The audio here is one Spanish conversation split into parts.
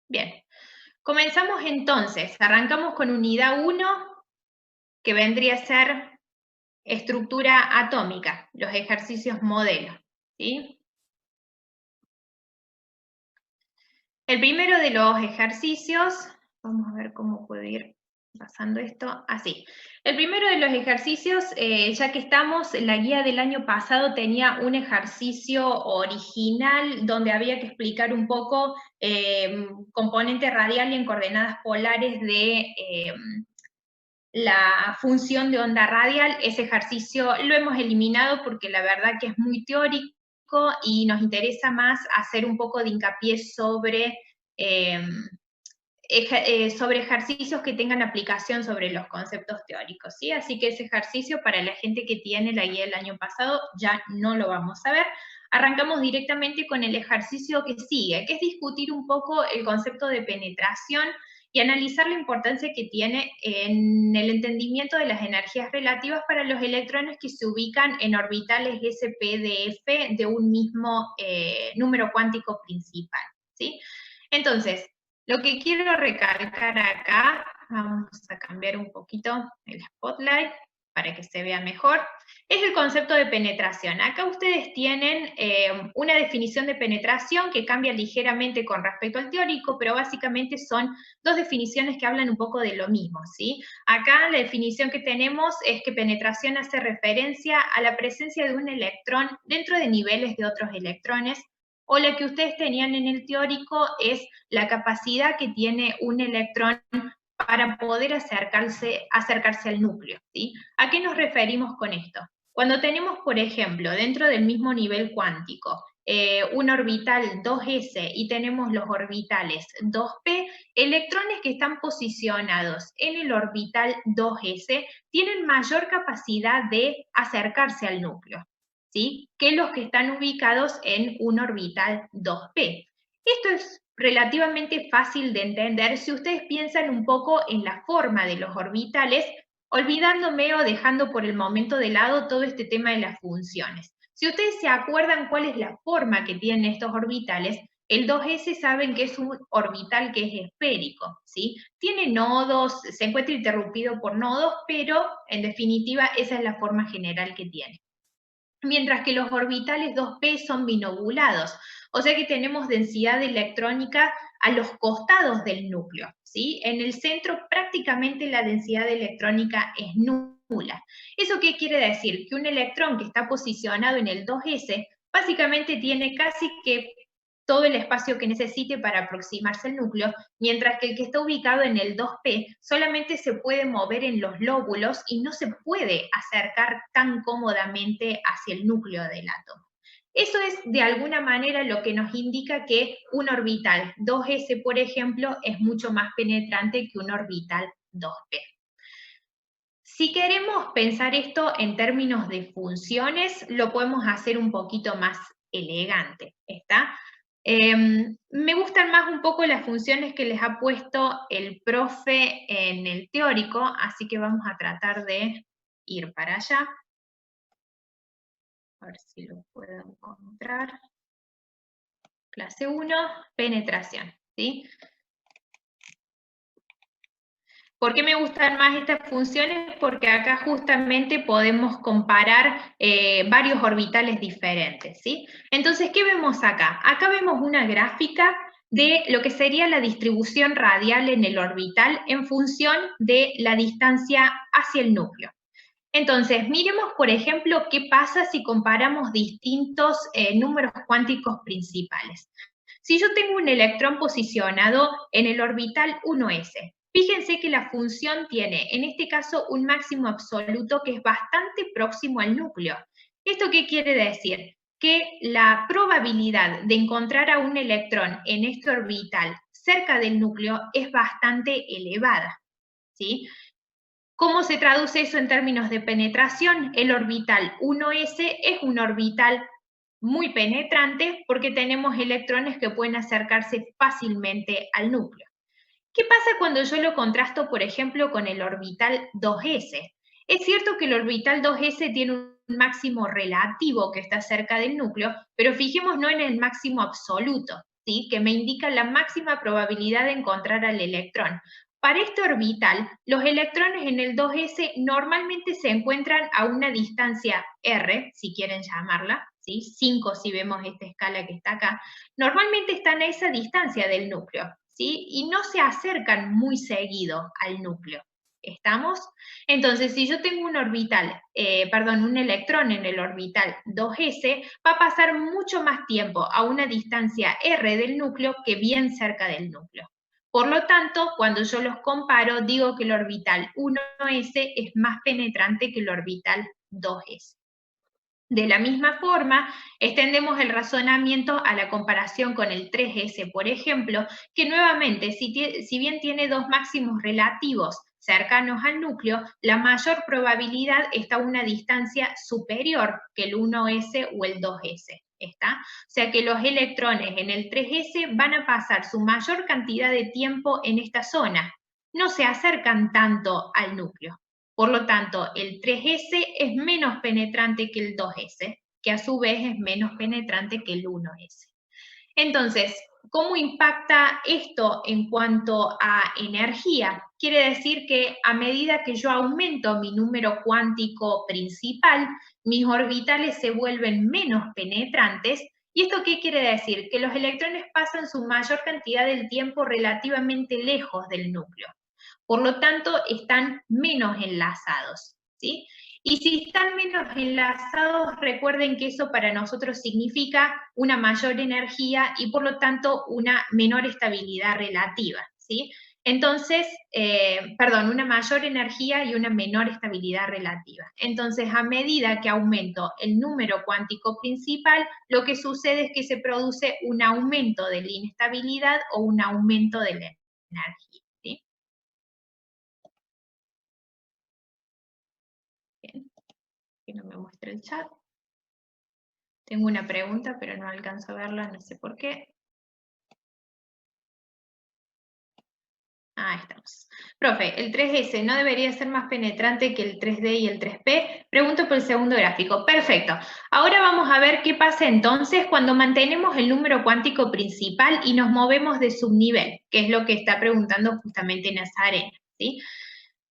Bien, comenzamos entonces. Arrancamos con unidad 1, que vendría a ser estructura atómica, los ejercicios modelo, ¿sí? El primero de los ejercicios, vamos a ver cómo puedo ir pasando esto, así. El primero de los ejercicios, ya que estamos, la guía del año pasado tenía un ejercicio original donde había que explicar un poco componente radial y en coordenadas polares de la función de onda radial. Ese ejercicio lo hemos eliminado porque la verdad que es muy teórico y nos interesa más hacer un poco de hincapié eh, sobre ejercicios que tengan aplicación sobre los conceptos teóricos, ¿sí? Así que ese ejercicio para la gente que tiene la guía del año pasado ya no lo vamos a ver. Arrancamos directamente con el ejercicio que sigue, que es discutir un poco el concepto de penetración y analizar la importancia que tiene en el entendimiento de las energías relativas para los electrones que se ubican en orbitales SPDF de un mismo número cuántico principal, ¿sí? Entonces, lo que quiero recalcar acá, vamos a cambiar un poquito el spotlight para que se vea mejor, es el concepto de penetración. Acá ustedes tienen una definición de penetración que cambia ligeramente con respecto al teórico, pero básicamente son dos definiciones que hablan un poco de lo mismo, ¿sí? Acá la definición que tenemos es que penetración hace referencia a la presencia de un electrón dentro de niveles de otros electrones, o la que ustedes tenían en el teórico es la capacidad que tiene un electrón para poder acercarse al núcleo, ¿sí? ¿A qué nos referimos con esto? Cuando tenemos, por ejemplo, dentro del mismo nivel cuántico, un orbital 2s y tenemos los orbitales 2p, electrones que están posicionados en el orbital 2s tienen mayor capacidad de acercarse al núcleo, ¿sí? Que los que están ubicados en un orbital 2p. Esto es relativamente fácil de entender si ustedes piensan un poco en la forma de los orbitales, olvidándome o dejando por el momento de lado todo este tema de las funciones. Si ustedes se acuerdan cuál es la forma que tienen estos orbitales, el 2s saben que es un orbital que es esférico, ¿sí? Tiene nodos, se encuentra interrumpido por nodos, pero en definitiva esa es la forma general que tiene. Mientras que los orbitales 2p son binobulados, o sea que tenemos densidad electrónica a los costados del núcleo, ¿sí? En el centro prácticamente la densidad electrónica es nula. ¿Eso qué quiere decir? Que un electrón que está posicionado en el 2s básicamente tiene casi que todo el espacio que necesite para aproximarse al núcleo, mientras que el que está ubicado en el 2p solamente se puede mover en los lóbulos y no se puede acercar tan cómodamente hacia el núcleo del átomo. Eso es de alguna manera lo que nos indica que un orbital 2s, por ejemplo, es mucho más penetrante que un orbital 2p. Si queremos pensar esto en términos de funciones, lo podemos hacer un poquito más elegante, ¿está? Me gustan más un poco las funciones que les ha puesto el profe en el teórico, así que vamos a tratar de ir para allá. A ver si lo puedo encontrar. Clase 1, penetración, ¿sí? ¿Por qué me gustan más estas funciones? Porque acá justamente podemos comparar varios orbitales diferentes, ¿sí? Entonces, ¿qué vemos acá? Acá vemos una gráfica de lo que sería la distribución radial en el orbital en función de la distancia hacia el núcleo. Entonces, miremos, por ejemplo, qué pasa si comparamos distintos números cuánticos principales. Si yo tengo un electrón posicionado en el orbital 1s, fíjense que la función tiene, en este caso, un máximo absoluto que es bastante próximo al núcleo. ¿Esto qué quiere decir? Que la probabilidad de encontrar a un electrón en este orbital cerca del núcleo es bastante elevada, ¿sí? ¿Cómo se traduce eso en términos de penetración? El orbital 1s es un orbital muy penetrante porque tenemos electrones que pueden acercarse fácilmente al núcleo. ¿Qué pasa cuando yo lo contrasto, por ejemplo, con el orbital 2s? Es cierto que el orbital 2s tiene un máximo relativo que está cerca del núcleo, pero fijémonos en el máximo absoluto. ¿sí? Que me indica la máxima probabilidad de encontrar al electrón. Para este orbital, los electrones en el 2s normalmente se encuentran a una distancia r, si quieren llamarla, ¿sí? 5 si vemos esta escala que está acá, normalmente están a esa distancia del núcleo, ¿sí? Y no se acercan muy seguido al núcleo. ¿Estamos? Entonces, si yo tengo un orbital, un electrón en el orbital 2s, va a pasar mucho más tiempo a una distancia r del núcleo que bien cerca del núcleo. Por lo tanto, cuando yo los comparo, digo que el orbital 1s es más penetrante que el orbital 2s. De la misma forma, extendemos el razonamiento a la comparación con el 3s, por ejemplo, que nuevamente, si bien tiene dos máximos relativos cercanos al núcleo, la mayor probabilidad está a una distancia superior que el 1s o el 2s. ¿Está? O sea que los electrones en el 3s van a pasar su mayor cantidad de tiempo en esta zona. No se acercan tanto al núcleo. Por lo tanto, el 3s es menos penetrante que el 2s, que a su vez es menos penetrante que el 1s. Entonces, ¿cómo impacta esto en cuanto a energía? Quiere decir que a medida que yo aumento mi número cuántico principal, mis orbitales se vuelven menos penetrantes. ¿Y esto qué quiere decir? Que los electrones pasan su mayor cantidad del tiempo relativamente lejos del núcleo. Por lo tanto, están menos enlazados, ¿sí? Y si están menos enlazados, recuerden que eso para nosotros significa una mayor energía y por lo tanto una menor estabilidad relativa, ¿sí? Entonces, una mayor energía y una menor estabilidad relativa. Entonces, a medida que aumento el número cuántico principal, lo que sucede es que se produce un aumento de la inestabilidad o un aumento de la energía, ¿sí? Bien, que no me muestre el chat. Tengo una pregunta, pero no alcanzo a verla, no sé por qué. Ah, estamos. Profe, ¿el 3S no debería ser más penetrante que el 3D y el 3P? Pregunto por el segundo gráfico. Perfecto. Ahora vamos a ver qué pasa entonces cuando mantenemos el número cuántico principal y nos movemos de subnivel, que es lo que está preguntando justamente Nazarena, ¿sí?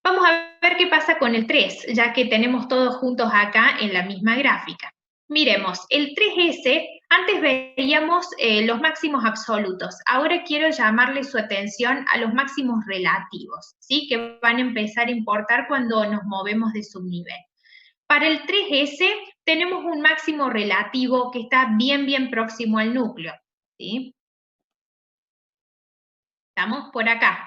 Vamos a ver qué pasa con el 3, ya que tenemos todos juntos acá en la misma gráfica. Miremos, el 3S, antes veíamos los máximos absolutos, ahora quiero llamarle su atención a los máximos relativos, ¿sí? Que van a empezar a importar cuando nos movemos de subnivel. Para el 3S tenemos un máximo relativo que está bien próximo al núcleo, ¿sí? Estamos por acá.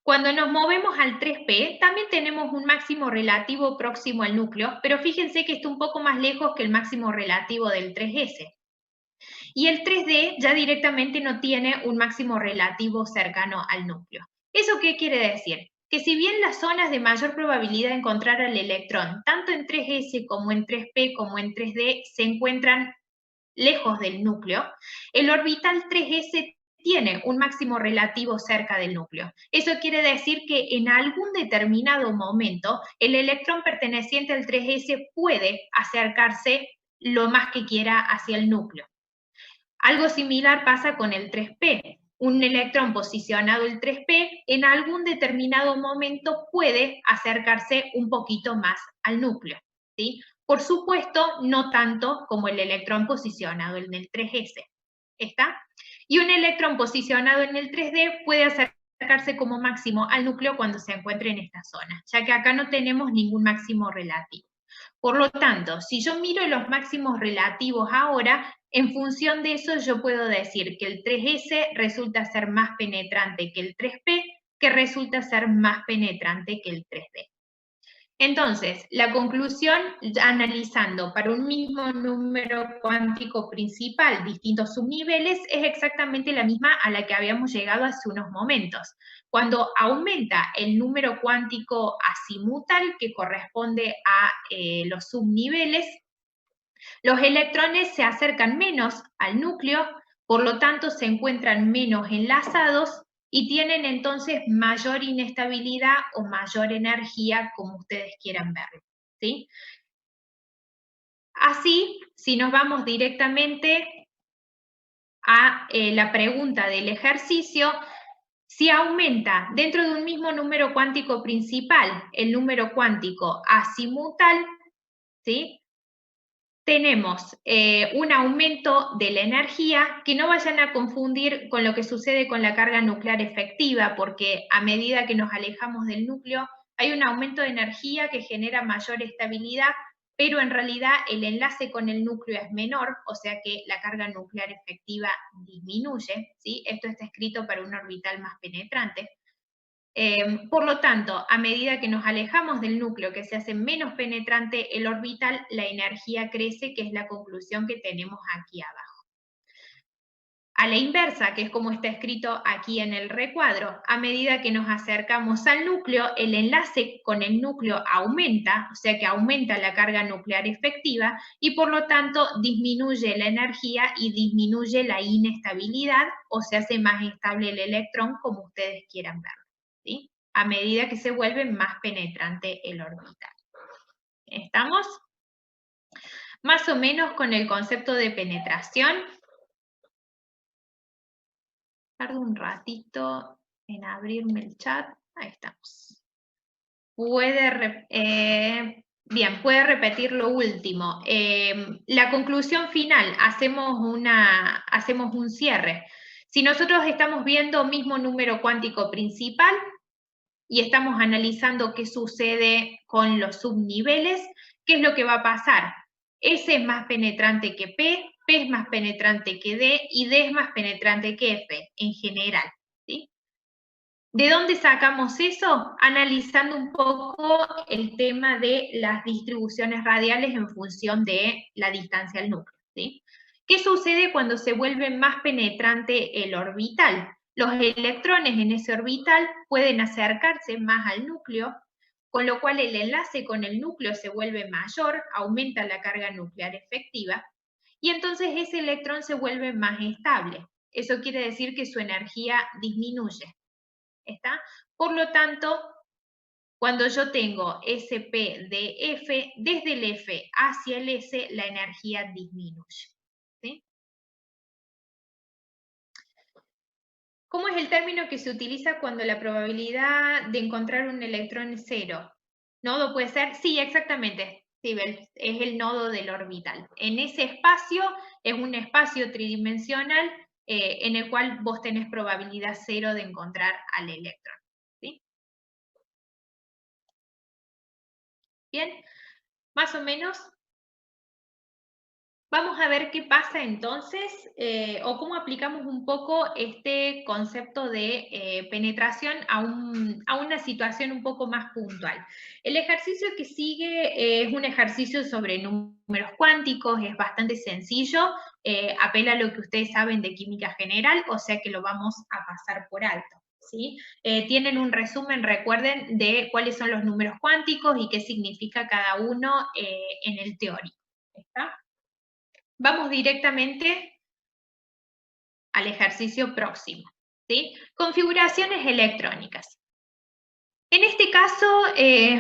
Cuando nos movemos al 3P, también tenemos un máximo relativo próximo al núcleo, pero fíjense que está un poco más lejos que el máximo relativo del 3S. Y el 3D ya directamente no tiene un máximo relativo cercano al núcleo. ¿Eso qué quiere decir? Que si bien las zonas de mayor probabilidad de encontrar al electrón, tanto en 3S como en 3P como en 3D, se encuentran lejos del núcleo, el orbital 3S tiene un máximo relativo cerca del núcleo. Eso quiere decir que en algún determinado momento el electrón perteneciente al 3S puede acercarse lo más que quiera hacia el núcleo. Algo similar pasa con el 3P. Un electrón posicionado el 3P en algún determinado momento puede acercarse un poquito más al núcleo, ¿sí? Por supuesto, no tanto como el electrón posicionado en el 3S. ¿Está? Y un electrón posicionado en el 3D puede acercarse como máximo al núcleo cuando se encuentre en esta zona, ya que acá no tenemos ningún máximo relativo. Por lo tanto, si yo miro los máximos relativos ahora, en función de eso yo puedo decir que el 3S resulta ser más penetrante que el 3P, que resulta ser más penetrante que el 3D. Entonces, la conclusión, analizando para un mismo número cuántico principal distintos subniveles, es exactamente la misma a la que habíamos llegado hace unos momentos. Cuando aumenta el número cuántico azimutal, que corresponde a los subniveles, los electrones se acercan menos al núcleo, por lo tanto se encuentran menos enlazados y tienen entonces mayor inestabilidad o mayor energía, como ustedes quieran verlo, ¿sí? Así, si nos vamos directamente a la pregunta del ejercicio, si aumenta dentro de un mismo número cuántico principal el número cuántico azimutal, ¿sí? Tenemos un aumento de la energía, que no vayan a confundir con lo que sucede con la carga nuclear efectiva, porque a medida que nos alejamos del núcleo, hay un aumento de energía que genera mayor estabilidad, pero en realidad el enlace con el núcleo es menor, o sea que la carga nuclear efectiva disminuye, ¿sí? Esto está escrito para un orbital más penetrante. Por lo tanto, a medida que nos alejamos del núcleo, que se hace menos penetrante el orbital, la energía crece, que es la conclusión que tenemos aquí abajo. A la inversa, que es como está escrito aquí en el recuadro, a medida que nos acercamos al núcleo, el enlace con el núcleo aumenta, o sea que aumenta la carga nuclear efectiva y por lo tanto disminuye la energía y disminuye la inestabilidad, o se hace más estable el electrón, como ustedes quieran verlo, ¿sí? A medida que se vuelve más penetrante el orbital. ¿Estamos? Más o menos con el concepto de penetración. Tardo un ratito en abrirme el chat. Ahí estamos. Bien, puede repetir lo último. La conclusión final, hacemos un cierre. Si nosotros estamos viendo mismo número cuántico principal y estamos analizando qué sucede con los subniveles, ¿qué es lo que va a pasar? S es más penetrante que P es más penetrante que D y D es más penetrante que F en general, ¿sí? ¿De dónde sacamos eso? Analizando un poco el tema de las distribuciones radiales en función de la distancia al núcleo, ¿sí? ¿Qué sucede cuando se vuelve más penetrante el orbital? Los electrones en ese orbital pueden acercarse más al núcleo, con lo cual el enlace con el núcleo se vuelve mayor, aumenta la carga nuclear efectiva, y entonces ese electrón se vuelve más estable. Eso quiere decir que su energía disminuye. ¿Está? Por lo tanto, cuando yo tengo SP de F, desde el F hacia el S, la energía disminuye. ¿Sí? ¿Cómo es el término que se utiliza cuando la probabilidad de encontrar un electrón es cero? ¿Nodo puede ser? Sí, exactamente. Sí, es el nodo del orbital. En ese espacio, es un espacio tridimensional en el cual vos tenés probabilidad cero de encontrar al electrón. ¿Sí? Bien, más o menos. Vamos a ver qué pasa entonces, o cómo aplicamos un poco este concepto de penetración a una situación un poco más puntual. El ejercicio que sigue es un ejercicio sobre números cuánticos, es bastante sencillo, apela a lo que ustedes saben de química general, o sea que lo vamos a pasar por alto. ¿Sí? Tienen un resumen, recuerden, de cuáles son los números cuánticos y qué significa cada uno en el teórico. ¿Está? Vamos directamente al ejercicio próximo, ¿sí? Configuraciones electrónicas. En este caso,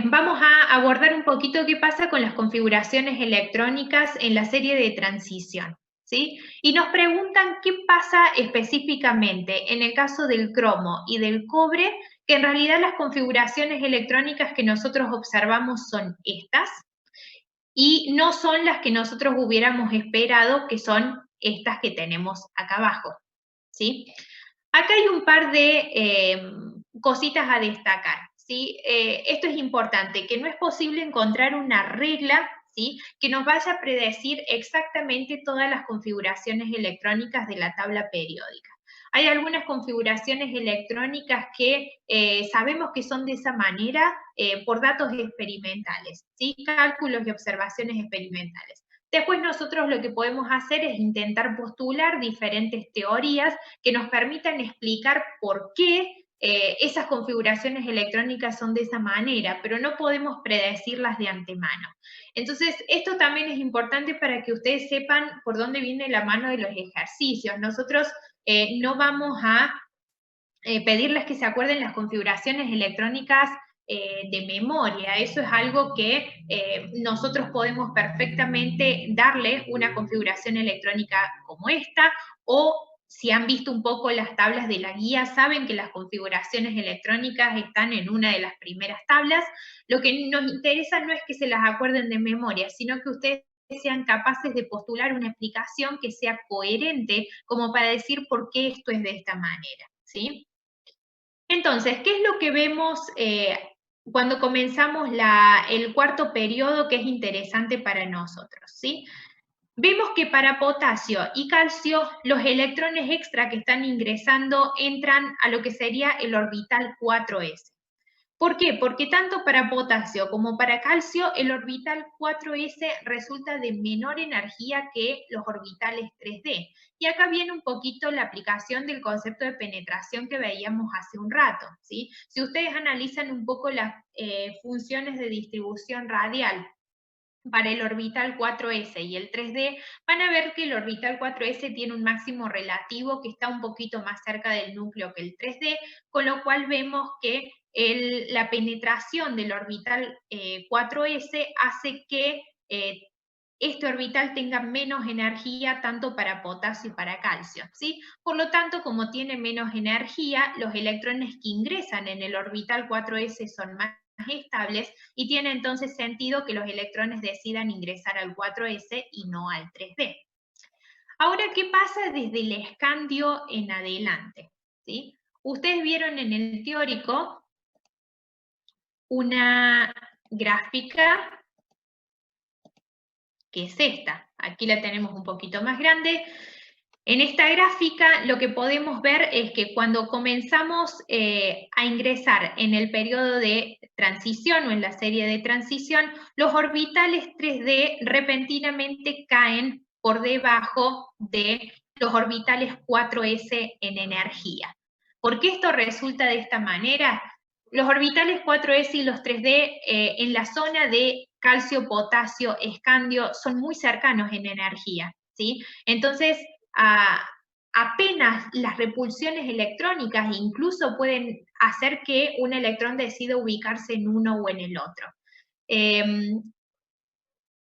vamos a abordar un poquito qué pasa con las configuraciones electrónicas en la serie de transición, ¿sí? Y nos preguntan qué pasa específicamente en el caso del cromo y del cobre, que en realidad las configuraciones electrónicas que nosotros observamos son estas, y no son las que nosotros hubiéramos esperado, que son estas que tenemos acá abajo, ¿sí? Acá hay un par de cositas a destacar, ¿sí? Esto es importante, que no es posible encontrar una regla, ¿sí?, que nos vaya a predecir exactamente todas las configuraciones electrónicas de la tabla periódica. Hay algunas configuraciones electrónicas que sabemos que son de esa manera por datos experimentales, ¿sí? Cálculos y observaciones experimentales. Después nosotros lo que podemos hacer es intentar postular diferentes teorías que nos permitan explicar por qué esas configuraciones electrónicas son de esa manera, pero no podemos predecirlas de antemano. Entonces, esto también es importante para que ustedes sepan por dónde viene la mano de los ejercicios. Nosotros no vamos a pedirles que se acuerden las configuraciones electrónicas de memoria. Eso es algo que nosotros podemos perfectamente darle una configuración electrónica como esta, o si han visto un poco las tablas de la guía, saben que las configuraciones electrónicas están en una de las primeras tablas. Lo que nos interesa no es que se las acuerden de memoria, sino que ustedes sean capaces de postular una explicación que sea coherente, como para decir por qué esto es de esta manera, ¿sí? Entonces, ¿qué es lo que vemos cuando comenzamos el cuarto periodo que es interesante para nosotros, ¿sí? Vemos que para potasio y calcio, los electrones extra que están ingresando entran a lo que sería el orbital 4s. ¿Por qué? Porque tanto para potasio como para calcio, el orbital 4s resulta de menor energía que los orbitales 3d. Y acá viene un poquito la aplicación del concepto de penetración que veíamos hace un rato, ¿sí? Si ustedes analizan un poco las funciones de distribución radial para el orbital 4s y el 3d, van a ver que el orbital 4s tiene un máximo relativo que está un poquito más cerca del núcleo que el 3d, con lo cual vemos que la penetración del orbital 4s hace que este orbital tenga menos energía tanto para potasio y para calcio, ¿sí? Por lo tanto, como tiene menos energía, los electrones que ingresan en el orbital 4s son más estables y tiene entonces sentido que los electrones decidan ingresar al 4s y no al 3d. Ahora, ¿qué pasa desde el escandio en adelante? ¿Sí? Ustedes vieron en el teórico una gráfica que es esta. Aquí la tenemos un poquito más grande. En esta gráfica lo que podemos ver es que cuando comenzamos a ingresar en el periodo de transición o en la serie de transición, los orbitales 3d repentinamente caen por debajo de los orbitales 4s en energía. ¿Por qué esto resulta de esta manera? Los orbitales 4s y los 3d en la zona de calcio, potasio, escandio son muy cercanos en energía, ¿sí? Entonces, apenas las repulsiones electrónicas incluso pueden hacer que un electrón decida ubicarse en uno o en el otro.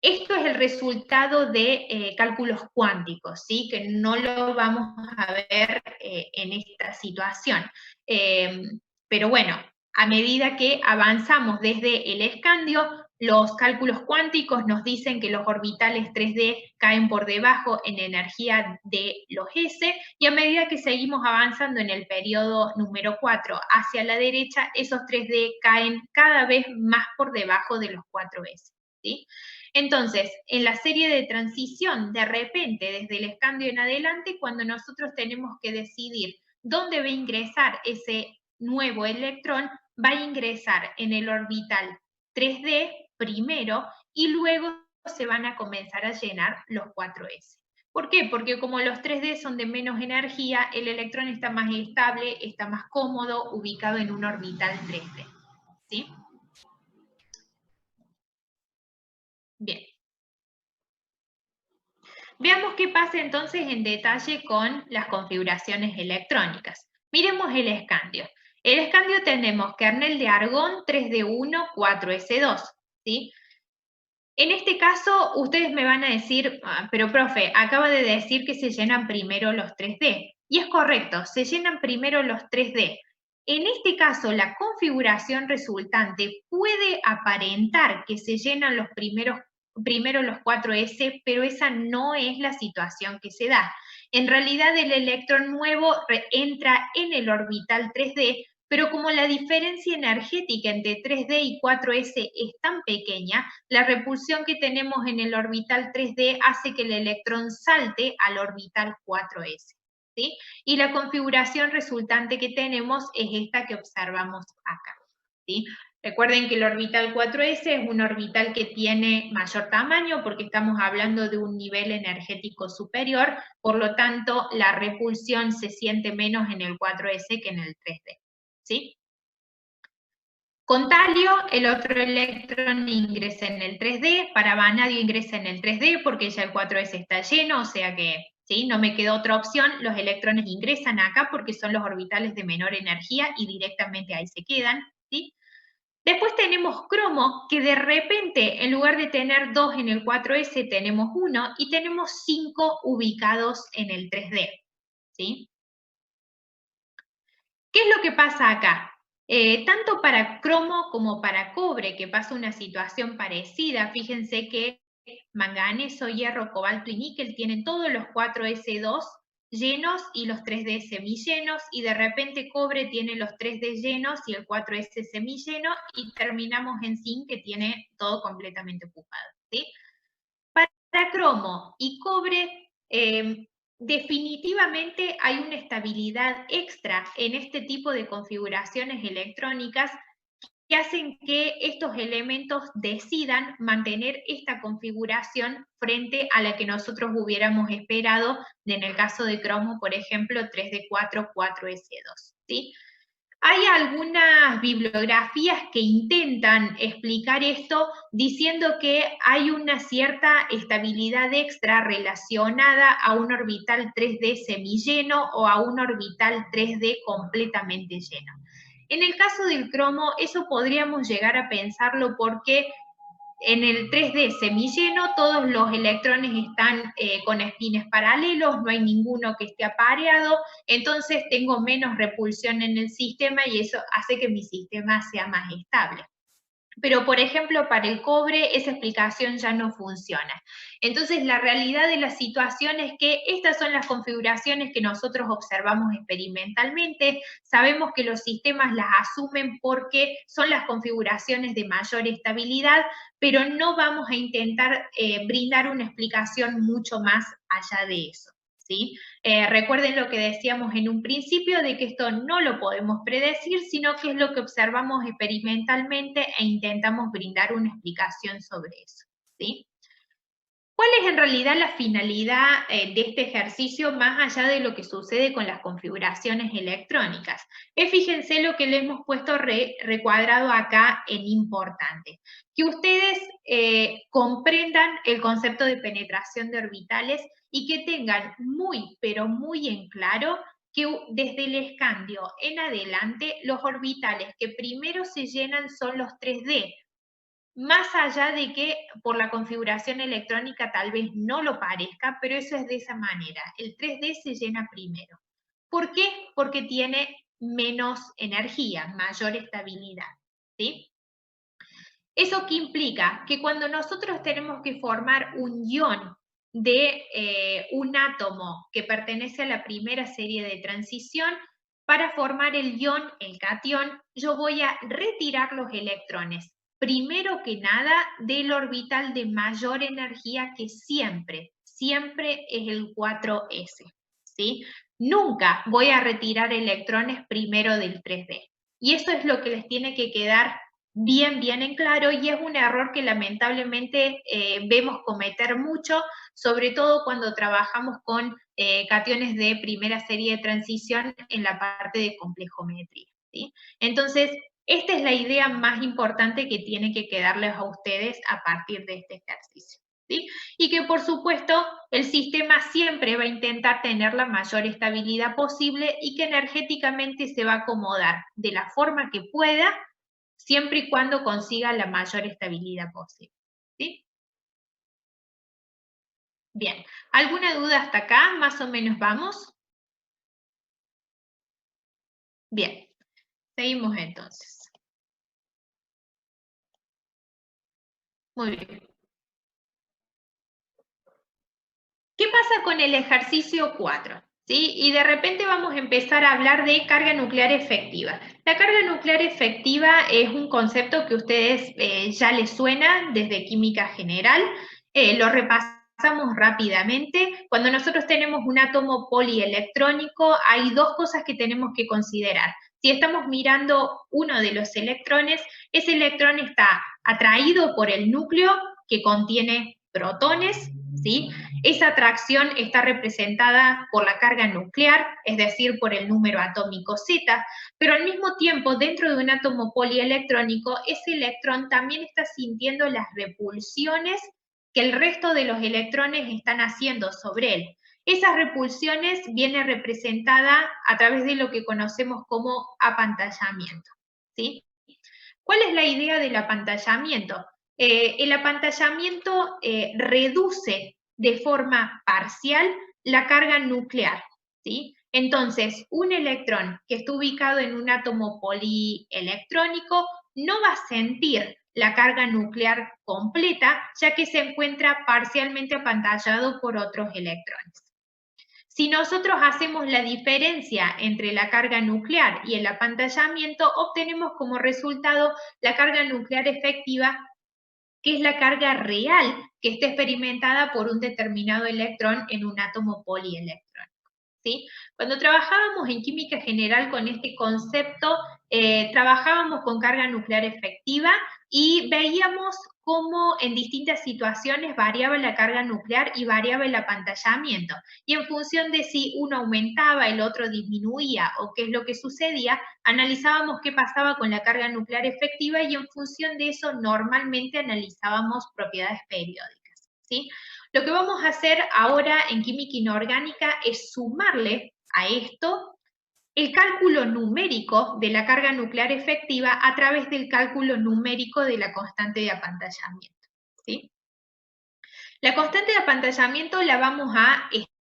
Esto es el resultado de cálculos cuánticos, ¿sí? Que no lo vamos a ver en esta situación. Pero bueno, a medida que avanzamos desde el escandio, los cálculos cuánticos nos dicen que los orbitales 3d caen por debajo en energía de los S, y a medida que seguimos avanzando en el periodo número 4 hacia la derecha, esos 3d caen cada vez más por debajo de los 4S, ¿sí? Entonces, en la serie de transición, de repente, desde el escandio en adelante, cuando nosotros tenemos que decidir dónde va a ingresar ese nuevo electrón, va a ingresar en el orbital 3d primero y luego se van a comenzar a llenar los 4s. ¿Por qué? Porque como los 3d son de menos energía, el electrón está más estable, está más cómodo, ubicado en un orbital 3d. ¿Sí? Bien. Veamos qué pasa entonces en detalle con las configuraciones electrónicas. Miremos el escandio. El escandio tenemos kernel de argón 3d1, 4s2, ¿sí? En este caso, ustedes me van a decir, pero profe, acaba de decir que se llenan primero los 3D. Y es correcto, se llenan primero los 3D. En este caso, la configuración resultante puede aparentar que se llenan primero los 4S, pero esa no es la situación que se da. En realidad, el electrón nuevo entra en el orbital 3D, pero como la diferencia energética entre 3D y 4S es tan pequeña, la repulsión que tenemos en el orbital 3D hace que el electrón salte al orbital 4S. ¿Sí? Y la configuración resultante que tenemos es esta que observamos acá. ¿Sí? Recuerden que el orbital 4s es un orbital que tiene mayor tamaño porque estamos hablando de un nivel energético superior, por lo tanto la repulsión se siente menos en el 4s que en el 3d. ¿Sí? Con talio, el otro electrón ingresa en el 3D, para vanadio ingresa en el 3D porque ya el 4s está lleno, o sea que ¿sí? No me quedó otra opción, los electrones ingresan acá porque son los orbitales de menor energía y directamente ahí se quedan. ¿Sí? Después tenemos cromo, que de repente, en lugar de tener 2 en el 4s, tenemos 1 y tenemos 5 ubicados en el 3D. ¿sí? ¿Qué es lo que pasa acá? Tanto para cromo como para cobre, que pasa una situación parecida, fíjense que manganeso, hierro, cobalto y níquel tienen todos los 4s2 llenos y los 3d semillenos, y de repente cobre tiene los 3d llenos y el 4s semilleno, y terminamos en zinc, que tiene todo completamente ocupado, ¿sí? Para cromo y cobre, definitivamente hay una estabilidad extra en este tipo de configuraciones electrónicas que hacen que estos elementos decidan mantener esta configuración frente a la que nosotros hubiéramos esperado en el caso de cromo, por ejemplo, 3D4, 4S2, ¿sí? Hay algunas bibliografías que intentan explicar esto diciendo que hay una cierta estabilidad extra relacionada a un orbital 3D semilleno o a un orbital 3D completamente lleno. En el caso del cromo, eso podríamos llegar a pensarlo porque en el 3D semilleno todos los electrones están con espines paralelos, no hay ninguno que esté apareado, entonces tengo menos repulsión en el sistema y eso hace que mi sistema sea más estable. Pero, por ejemplo, para el cobre esa explicación ya no funciona. Entonces, la realidad de la situación es que estas son las configuraciones que nosotros observamos experimentalmente. Sabemos que los sistemas las asumen porque son las configuraciones de mayor estabilidad, pero no vamos a intentar brindar una explicación mucho más allá de eso, ¿sí? Recuerden lo que decíamos en un principio, de que esto no lo podemos predecir, sino que es lo que observamos experimentalmente e intentamos brindar una explicación sobre eso, ¿sí? ¿Cuál es en realidad la finalidad de este ejercicio más allá de lo que sucede con las configuraciones electrónicas? Fíjense lo que le hemos puesto recuadrado acá en importante. Que ustedes comprendan el concepto de penetración de orbitales y que tengan muy, pero muy en claro que desde el escandio en adelante los orbitales que primero se llenan son los 3D, más allá de que por la configuración electrónica tal vez no lo parezca, pero eso es de esa manera. El 3D se llena primero. ¿Por qué? Porque tiene menos energía, mayor estabilidad, ¿sí? ¿Eso qué implica? Que cuando nosotros tenemos que formar un ion de un átomo que pertenece a la primera serie de transición, para formar el ion, el catión, yo voy a retirar los electrones, primero que nada, del orbital de mayor energía, que siempre es el 4s, ¿sí? Nunca voy a retirar electrones primero del 3D. Y eso es lo que les tiene que quedar bien en claro, y es un error que lamentablemente vemos cometer mucho, sobre todo cuando trabajamos con cationes de primera serie de transición en la parte de complejometría, ¿sí? Entonces, esta es la idea más importante que tiene que quedarles a ustedes a partir de este ejercicio, ¿sí? Y que por supuesto el sistema siempre va a intentar tener la mayor estabilidad posible y que energéticamente se va a acomodar de la forma que pueda, siempre y cuando consiga la mayor estabilidad posible, ¿sí? Bien, ¿alguna duda hasta acá? ¿Más o menos vamos? Bien, seguimos entonces. Muy bien. ¿Qué pasa con el ejercicio 4? ¿Sí? Y de repente vamos a empezar a hablar de carga nuclear efectiva. La carga nuclear efectiva es un concepto que a ustedes ya les suena desde química general. Lo repasamos rápidamente. Cuando nosotros tenemos un átomo polielectrónico, hay dos cosas que tenemos que considerar. Si estamos mirando uno de los electrones, ese electrón está atraído por el núcleo que contiene protones, ¿sí? Esa atracción está representada por la carga nuclear, es decir, por el número atómico Z, pero al mismo tiempo, dentro de un átomo polielectrónico, ese electrón también está sintiendo las repulsiones que el resto de los electrones están haciendo sobre él. Esas repulsiones vienen representadas a través de lo que conocemos como apantallamiento, ¿sí? ¿Cuál es la idea del apantallamiento? El apantallamiento reduce de forma parcial la carga nuclear, ¿sí? Entonces, un electrón que esté ubicado en un átomo polielectrónico no va a sentir la carga nuclear completa, ya que se encuentra parcialmente apantallado por otros electrones. Si nosotros hacemos la diferencia entre la carga nuclear y el apantallamiento, obtenemos como resultado la carga nuclear efectiva, que es la carga real que está experimentada por un determinado electrón en un átomo polielectrónico. ¿Sí? Cuando trabajábamos en química general con este concepto, trabajábamos con carga nuclear efectiva y veíamos cómo en distintas situaciones variaba la carga nuclear y variaba el apantallamiento. Y en función de si uno aumentaba, el otro disminuía o qué es lo que sucedía, analizábamos qué pasaba con la carga nuclear efectiva y en función de eso normalmente analizábamos propiedades periódicas. ¿Sí? Lo que vamos a hacer ahora en química inorgánica es sumarle a esto el cálculo numérico de la carga nuclear efectiva a través del cálculo numérico de la constante de apantallamiento. ¿Sí? La constante de apantallamiento la vamos a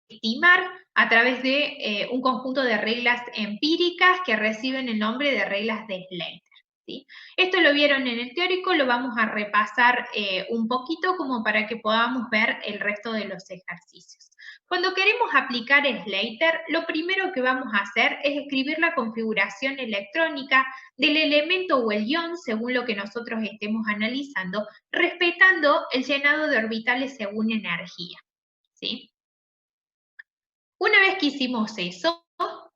estimar a través de un conjunto de reglas empíricas que reciben el nombre de reglas de Slater. ¿Sí? Esto lo vieron en el teórico, lo vamos a repasar un poquito como para que podamos ver el resto de los ejercicios. Cuando queremos aplicar Slater, lo primero que vamos a hacer es escribir la configuración electrónica del elemento o el ion, según lo que nosotros estemos analizando, respetando el llenado de orbitales según energía. ¿Sí? Una vez que hicimos eso,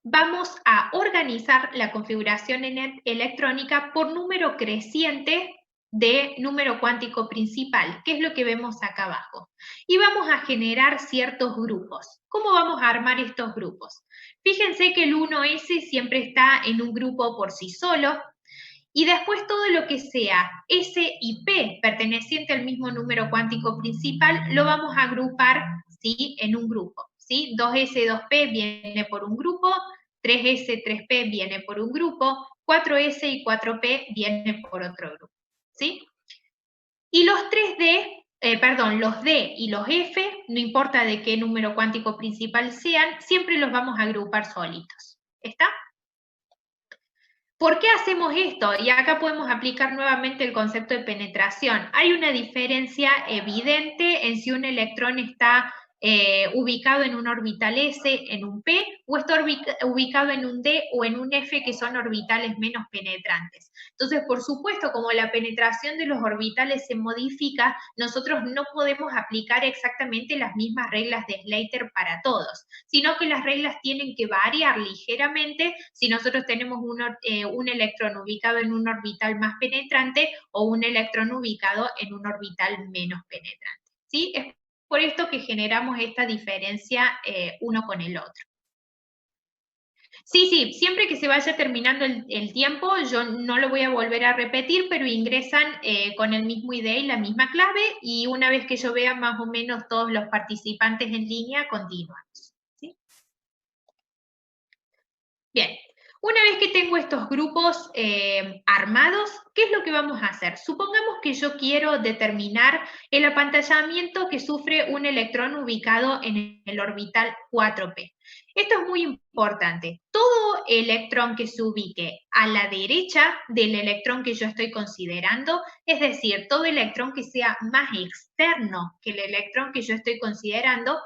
vamos a organizar la configuración electrónica por número creciente de número cuántico principal, que es lo que vemos acá abajo. Y vamos a generar ciertos grupos. ¿Cómo vamos a armar estos grupos? Fíjense que el 1s siempre está en un grupo por sí solo, y después todo lo que sea S y P perteneciente al mismo número cuántico principal lo vamos a agrupar, ¿sí?, en un grupo. ¿Sí? 2S, 2P viene por un grupo, 3S, 3P viene por un grupo, 4S y 4P viene por otro grupo. ¿Sí? Y los 3D, los D y los F, no importa de qué número cuántico principal sean, siempre los vamos a agrupar solitos. ¿Está? ¿Por qué hacemos esto? Y acá podemos aplicar nuevamente el concepto de penetración. Hay una diferencia evidente en si un electrón está ubicado en un orbital S, en un P, o está ubicado en un D o en un F, que son orbitales menos penetrantes. Entonces, por supuesto, como la penetración de los orbitales se modifica, nosotros no podemos aplicar exactamente las mismas reglas de Slater para todos, sino que las reglas tienen que variar ligeramente si nosotros tenemos un electrón ubicado en un orbital más penetrante o un electrón ubicado en un orbital menos penetrante. ¿Sí? Es por esto que generamos esta diferencia uno con el otro. Sí, sí, siempre que se vaya terminando el tiempo, yo no lo voy a volver a repetir, pero ingresan con el mismo ID y la misma clave, y una vez que yo vea más o menos todos los participantes en línea, continuamos. ¿Sí? Bien, una vez que tengo estos grupos armados, ¿qué es lo que vamos a hacer? Supongamos que yo quiero determinar el apantallamiento que sufre un electrón ubicado en el orbital 4p. Esto es muy importante. Todo electrón que se ubique a la derecha del electrón que yo estoy considerando, es decir, todo electrón que sea más externo que el electrón que yo estoy considerando,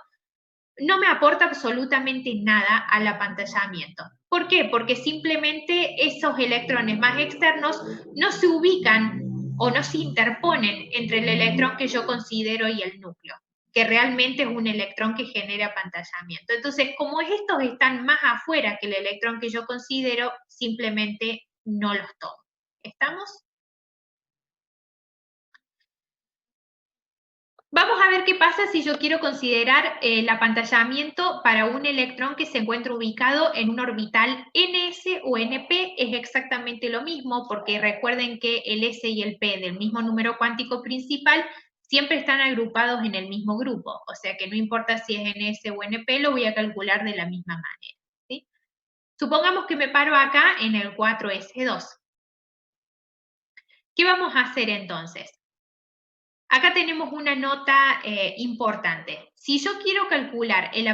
no me aporta absolutamente nada al apantallamiento. ¿Por qué? Porque simplemente esos electrones más externos no se ubican o no se interponen entre el electrón que yo considero y el núcleo, que realmente es un electrón que genera apantallamiento. Entonces, como estos están más afuera que el electrón que yo considero, simplemente no los tomo. ¿Estamos? Vamos a ver qué pasa si yo quiero considerar el apantallamiento para un electrón que se encuentra ubicado en un orbital ns o np. Es exactamente lo mismo, porque recuerden que el s y el p del mismo número cuántico principal siempre están agrupados en el mismo grupo, o sea que no importa si es ns o np, lo voy a calcular de la misma manera. ¿Sí? Supongamos que me paro acá en el 4s2. ¿Qué vamos a hacer entonces? Acá tenemos una nota importante. Si yo quiero calcular el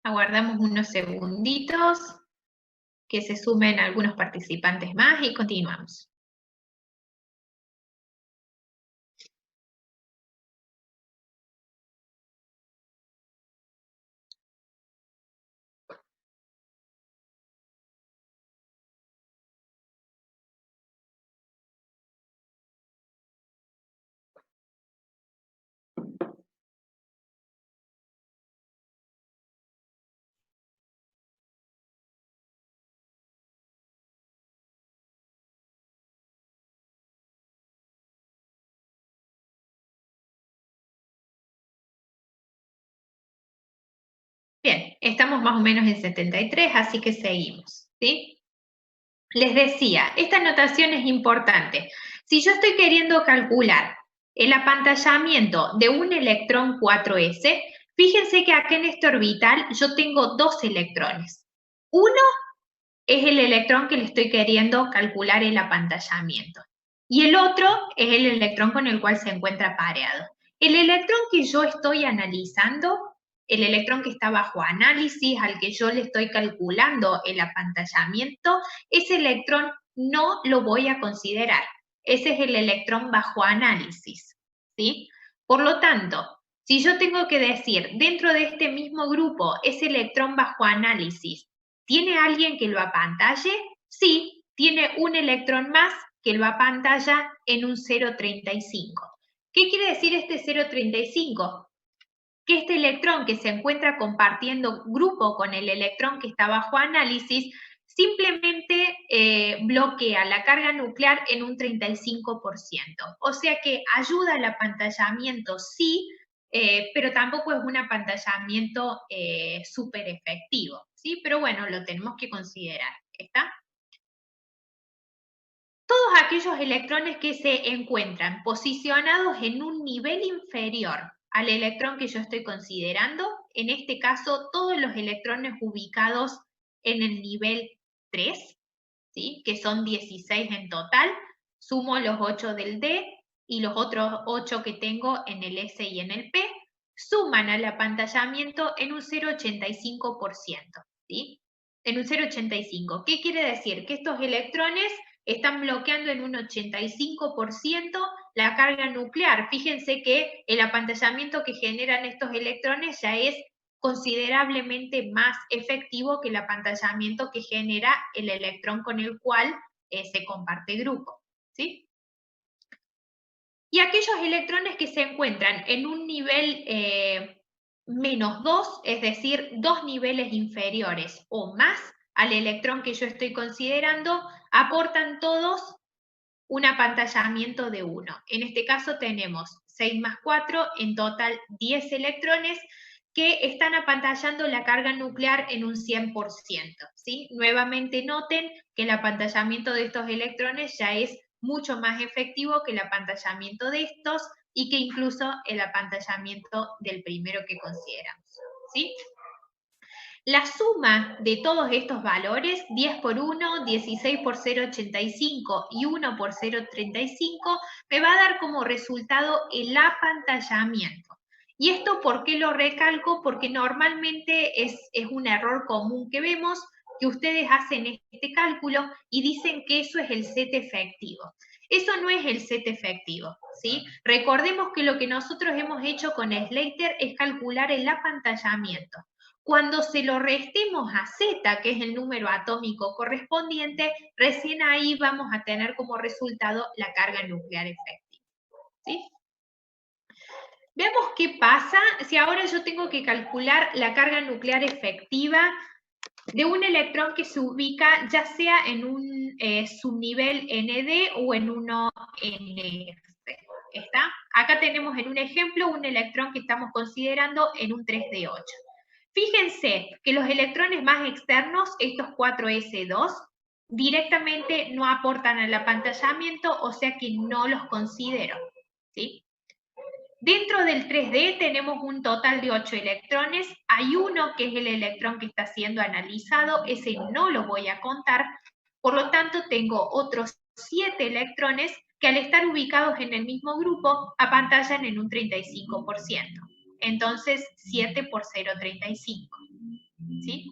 Aguardamos unos segunditos que se sumen algunos participantes más y continuamos. Bien, estamos más o menos en 73, así que seguimos, ¿sí? Les decía, esta notación es importante. Si yo estoy queriendo calcular el apantallamiento de un electrón 4s, fíjense que acá en este orbital yo tengo dos electrones. Uno es el electrón que le estoy queriendo calcular el apantallamiento. Y el otro es el electrón con el cual se encuentra pareado. El electrón que yo estoy analizando, el electrón que está bajo análisis, al que yo le estoy calculando el apantallamiento, ese electrón no lo voy a considerar. Ese es el electrón bajo análisis, ¿sí? Por lo tanto, si yo tengo que decir, dentro de este mismo grupo, ese electrón bajo análisis, ¿tiene alguien que lo apantalle? Sí, tiene un electrón más que lo apantalla en un 0,35. ¿Qué quiere decir este 0,35? Que este electrón que se encuentra compartiendo grupo con el electrón que está bajo análisis, simplemente bloquea la carga nuclear en un 35%. O sea que ayuda al apantallamiento, sí, pero tampoco es un apantallamiento súper efectivo, ¿sí? Pero bueno, lo tenemos que considerar, ¿está? Todos aquellos electrones que se encuentran posicionados en un nivel inferior al electrón que yo estoy considerando, en este caso todos los electrones ubicados en el nivel 3, ¿sí? Que son 16 en total, sumo los 8 del D y los otros 8 que tengo en el S y en el P, suman al apantallamiento en un 0,85%, ¿sí? En un 0,85. ¿Qué quiere decir? Que estos electrones están bloqueando en un 85% la carga nuclear. Fíjense que el apantallamiento que generan estos electrones ya es considerablemente más efectivo que el apantallamiento que genera el electrón con el cual se comparte grupo, ¿sí? Y aquellos electrones que se encuentran en un nivel -2, es decir, 2 niveles inferiores o más al electrón que yo estoy considerando, aportan todos un apantallamiento de 1. En este caso tenemos 6 más 4, en total 10 electrones que están apantallando la carga nuclear en un 100%, ¿sí? Nuevamente noten que el apantallamiento de estos electrones ya es mucho más efectivo que el apantallamiento de estos y que incluso el apantallamiento del primero que consideramos, ¿sí? La suma de todos estos valores, 10 por 1, 16 por 0,85 y 1 por 0,35, me va a dar como resultado el apantallamiento. ¿Y esto por qué lo recalco? Porque normalmente es un error común que vemos, que ustedes hacen este cálculo y dicen que eso es el set efectivo. Eso no es el set efectivo, ¿sí? Recordemos que lo que nosotros hemos hecho con Slater es calcular el apantallamiento. Cuando se lo restemos a Z, que es el número atómico correspondiente, recién ahí vamos a tener como resultado la carga nuclear efectiva, ¿sí? Veamos qué pasa si ahora yo tengo que calcular la carga nuclear efectiva de un electrón que se ubica ya sea en un subnivel ND o en uno NF. ¿Está? Acá tenemos en un ejemplo un electrón que estamos considerando en un 3D8. Fíjense que los electrones más externos, estos 4s2, directamente no aportan al apantallamiento, o sea que no los considero, ¿sí? Dentro del 3D tenemos un total de 8 electrones, hay uno que es el electrón que está siendo analizado, ese no lo voy a contar, por lo tanto tengo otros 7 electrones que al estar ubicados en el mismo grupo apantallan en un 35%. Entonces 7 por 0,35. ¿sí?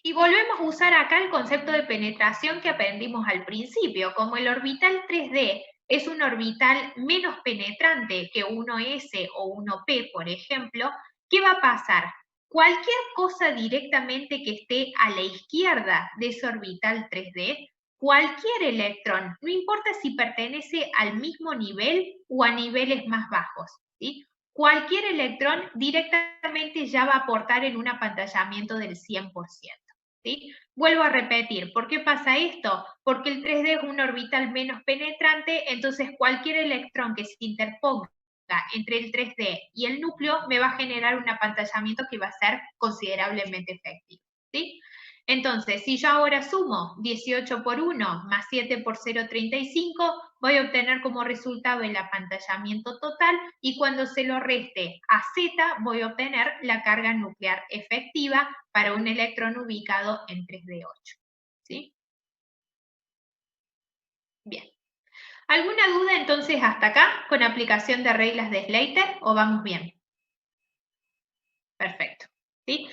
Y volvemos a usar acá el concepto de penetración que aprendimos al principio. Como el orbital 3D es un orbital menos penetrante que 1s o 1p, por ejemplo, ¿qué va a pasar? Cualquier cosa directamente que esté a la izquierda de ese orbital 3D, cualquier electrón, no importa si pertenece al mismo nivel o a niveles más bajos, ¿sí? Cualquier electrón directamente ya va a aportar en un apantallamiento del 100%. ¿Sí? Vuelvo a repetir, ¿por qué pasa esto? Porque el 3D es un orbital menos penetrante, entonces cualquier electrón que se interponga entre el 3D y el núcleo me va a generar un apantallamiento que va a ser considerablemente efectivo. ¿Sí? Entonces, si yo ahora sumo 18 por 1 más 7 por 0,35, voy a obtener como resultado el apantallamiento total y cuando se lo reste a Z, voy a obtener la carga nuclear efectiva para un electrón ubicado en 3D8. ¿Sí? Bien. ¿Alguna duda entonces hasta acá con aplicación de reglas de Slater o vamos bien? Perfecto. ¿Sí?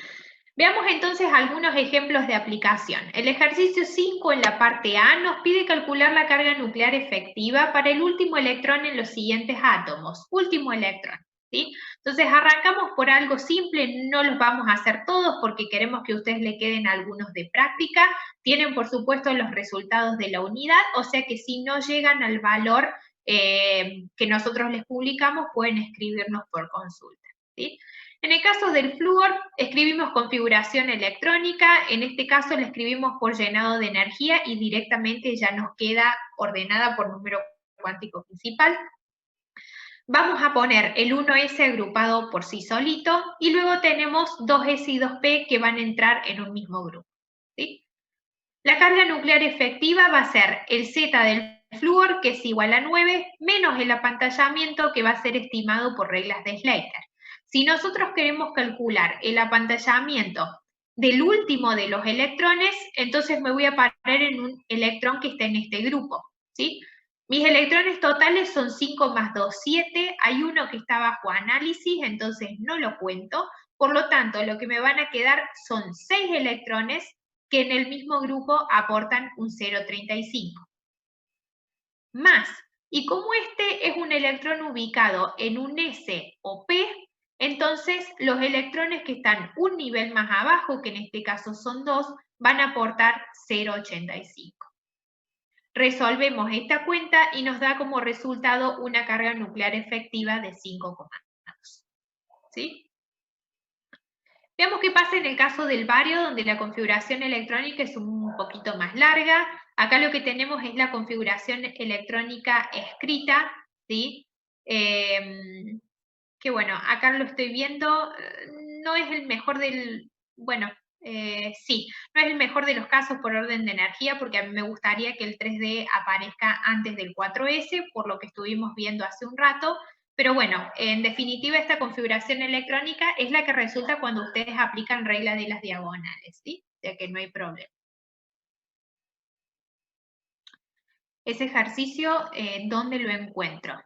Veamos entonces algunos ejemplos de aplicación. El ejercicio 5 en la parte A nos pide calcular la carga nuclear efectiva para el último electrón en los siguientes átomos. Último electrón. ¿Sí? Entonces arrancamos por algo simple, no los vamos a hacer todos porque queremos que a ustedes le queden algunos de práctica. Tienen por supuesto los resultados de la unidad, o sea que si no llegan al valor que nosotros les publicamos, pueden escribirnos por consulta. ¿Sí? En el caso del flúor, escribimos configuración electrónica, en este caso la escribimos por llenado de energía y directamente ya nos queda ordenada por número cuántico principal. Vamos a poner el 1s agrupado por sí solito y luego tenemos 2s y 2p que van a entrar en un mismo grupo. ¿Sí? La carga nuclear efectiva va a ser el Z del flúor, que es igual a 9, menos el apantallamiento que va a ser estimado por reglas de Slater. Si nosotros queremos calcular el apantallamiento del último de los electrones, entonces me voy a parar en un electrón que está en este grupo, ¿sí? Mis electrones totales son 5 más 2, 7. Hay uno que está bajo análisis, entonces no lo cuento. Por lo tanto, lo que me van a quedar son 6 electrones que en el mismo grupo aportan un 0,35. Más, y como este es un electrón ubicado en un S o P, entonces los electrones que están un nivel más abajo, que en este caso son 2, van a aportar 0,85. Resolvemos esta cuenta y nos da como resultado una carga nuclear efectiva de 5,2. ¿Sí? Veamos qué pasa en el caso del bario, donde la configuración electrónica es un poquito más larga. Acá lo que tenemos es la configuración electrónica escrita, ¿sí? Que bueno, acá lo estoy viendo, no es el mejor del, bueno, sí, no es el mejor de los casos por orden de energía, porque a mí me gustaría que el 3D aparezca antes del 4S, por lo que estuvimos viendo hace un rato, pero bueno, en definitiva esta configuración electrónica es la que resulta cuando ustedes aplican regla de las diagonales, ¿sí? O sea que no hay problema. Ese ejercicio, ¿dónde lo encuentro?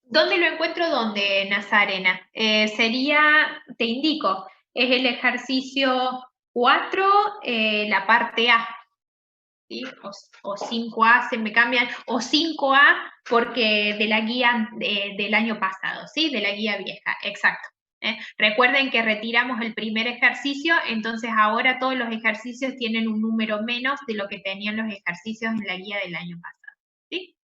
¿Dónde lo encuentro? ¿Dónde, Nazarena? Sería, te indico, es el ejercicio 4, la parte A. ¿Sí? O 5A, se me cambian, o 5A porque de la guía del año pasado, ¿sí? De la guía vieja, exacto. Recuerden que retiramos el primer ejercicio, entonces ahora todos los ejercicios tienen un número menos de lo que tenían los ejercicios en la guía del año pasado, ¿sí?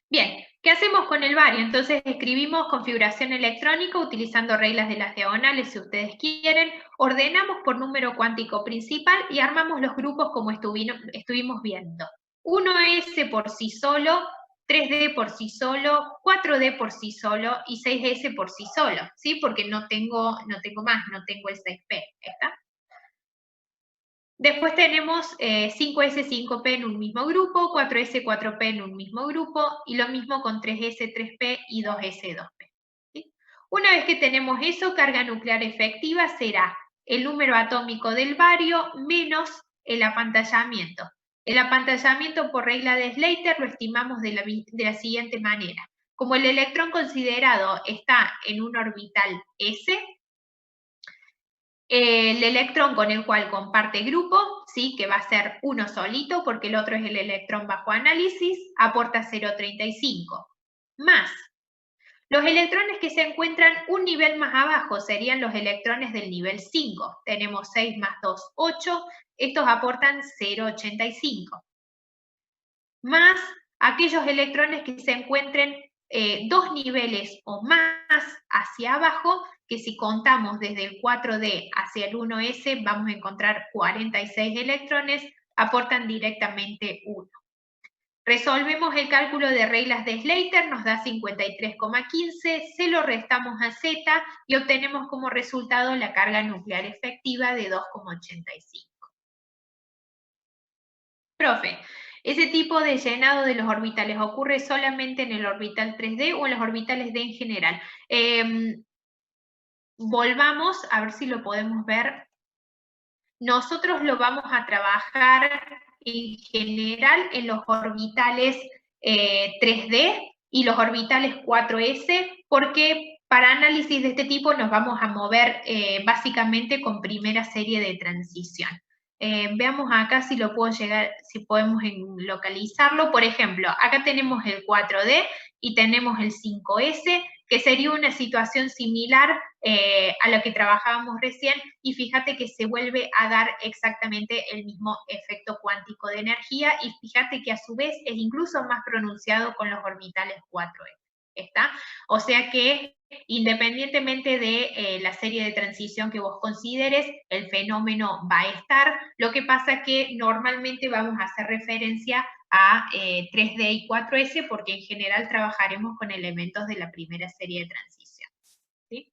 Bien, ¿qué hacemos con el bario? Entonces escribimos configuración electrónica utilizando reglas de las diagonales si ustedes quieren, ordenamos por número cuántico principal y armamos los grupos como estuvimos viendo. 1S por sí solo, 3D por sí solo, 4D por sí solo y 6S por sí solo, ¿sí? Porque no tengo más, no tengo el 6P, ¿está? Después tenemos 5S, 5P en un mismo grupo, 4S, 4P en un mismo grupo, y lo mismo con 3S, 3P y 2S, 2P. ¿Sí? Una vez que tenemos eso, carga nuclear efectiva será el número atómico del bario menos el apantallamiento. El apantallamiento por regla de Slater lo estimamos de la siguiente manera. Como el electrón considerado está en un orbital S, el electrón con el cual comparte grupo, ¿sí? Que va a ser uno solito porque el otro es el electrón bajo análisis, aporta 0,35. Más los electrones que se encuentran un nivel más abajo serían los electrones del nivel 5. Tenemos 6 más 2, 8. Estos aportan 0,85. Más aquellos electrones que se encuentren 2 niveles o más hacia abajo, que si contamos desde el 4D hacia el 1S, vamos a encontrar 46 electrones, aportan directamente 1. Resolvemos el cálculo de reglas de Slater, nos da 53,15, se lo restamos a Z y obtenemos como resultado la carga nuclear efectiva de 2,85. Profe, ¿ese tipo de llenado de los orbitales ocurre solamente en el orbital 3D o en los orbitales D en general? Volvamos a ver si lo podemos ver. Nosotros lo vamos a trabajar en general en los orbitales 3D y los orbitales 4S, porque para análisis de este tipo nos vamos a mover básicamente con primera serie de transición. Veamos acá si lo puedo llegar, si podemos localizarlo. Por ejemplo, acá tenemos el 4D y tenemos el 5S, que sería una situación similar a lo que trabajábamos recién, y fíjate que se vuelve a dar exactamente el mismo efecto cuántico de energía, y fíjate que a su vez es incluso más pronunciado con los orbitales 4E. ¿Está? O sea que independientemente de la serie de transición que vos consideres, el fenómeno va a estar. Lo que pasa es que normalmente vamos a hacer referencia a 3D y 4S porque en general trabajaremos con elementos de la primera serie de transición. ¿Sí?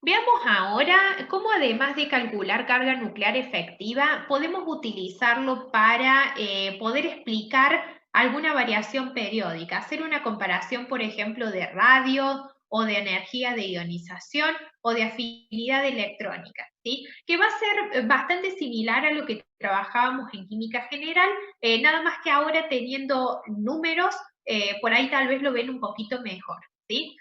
Veamos ahora cómo, además de calcular carga nuclear efectiva, podemos utilizarlo para poder explicar alguna variación periódica, hacer una comparación, por ejemplo, de radio o de energía de ionización o de afinidad electrónica, ¿sí? Que va a ser bastante similar a lo que trabajábamos en química general, nada más que ahora teniendo números, por ahí tal vez lo ven un poquito mejor, ¿sí?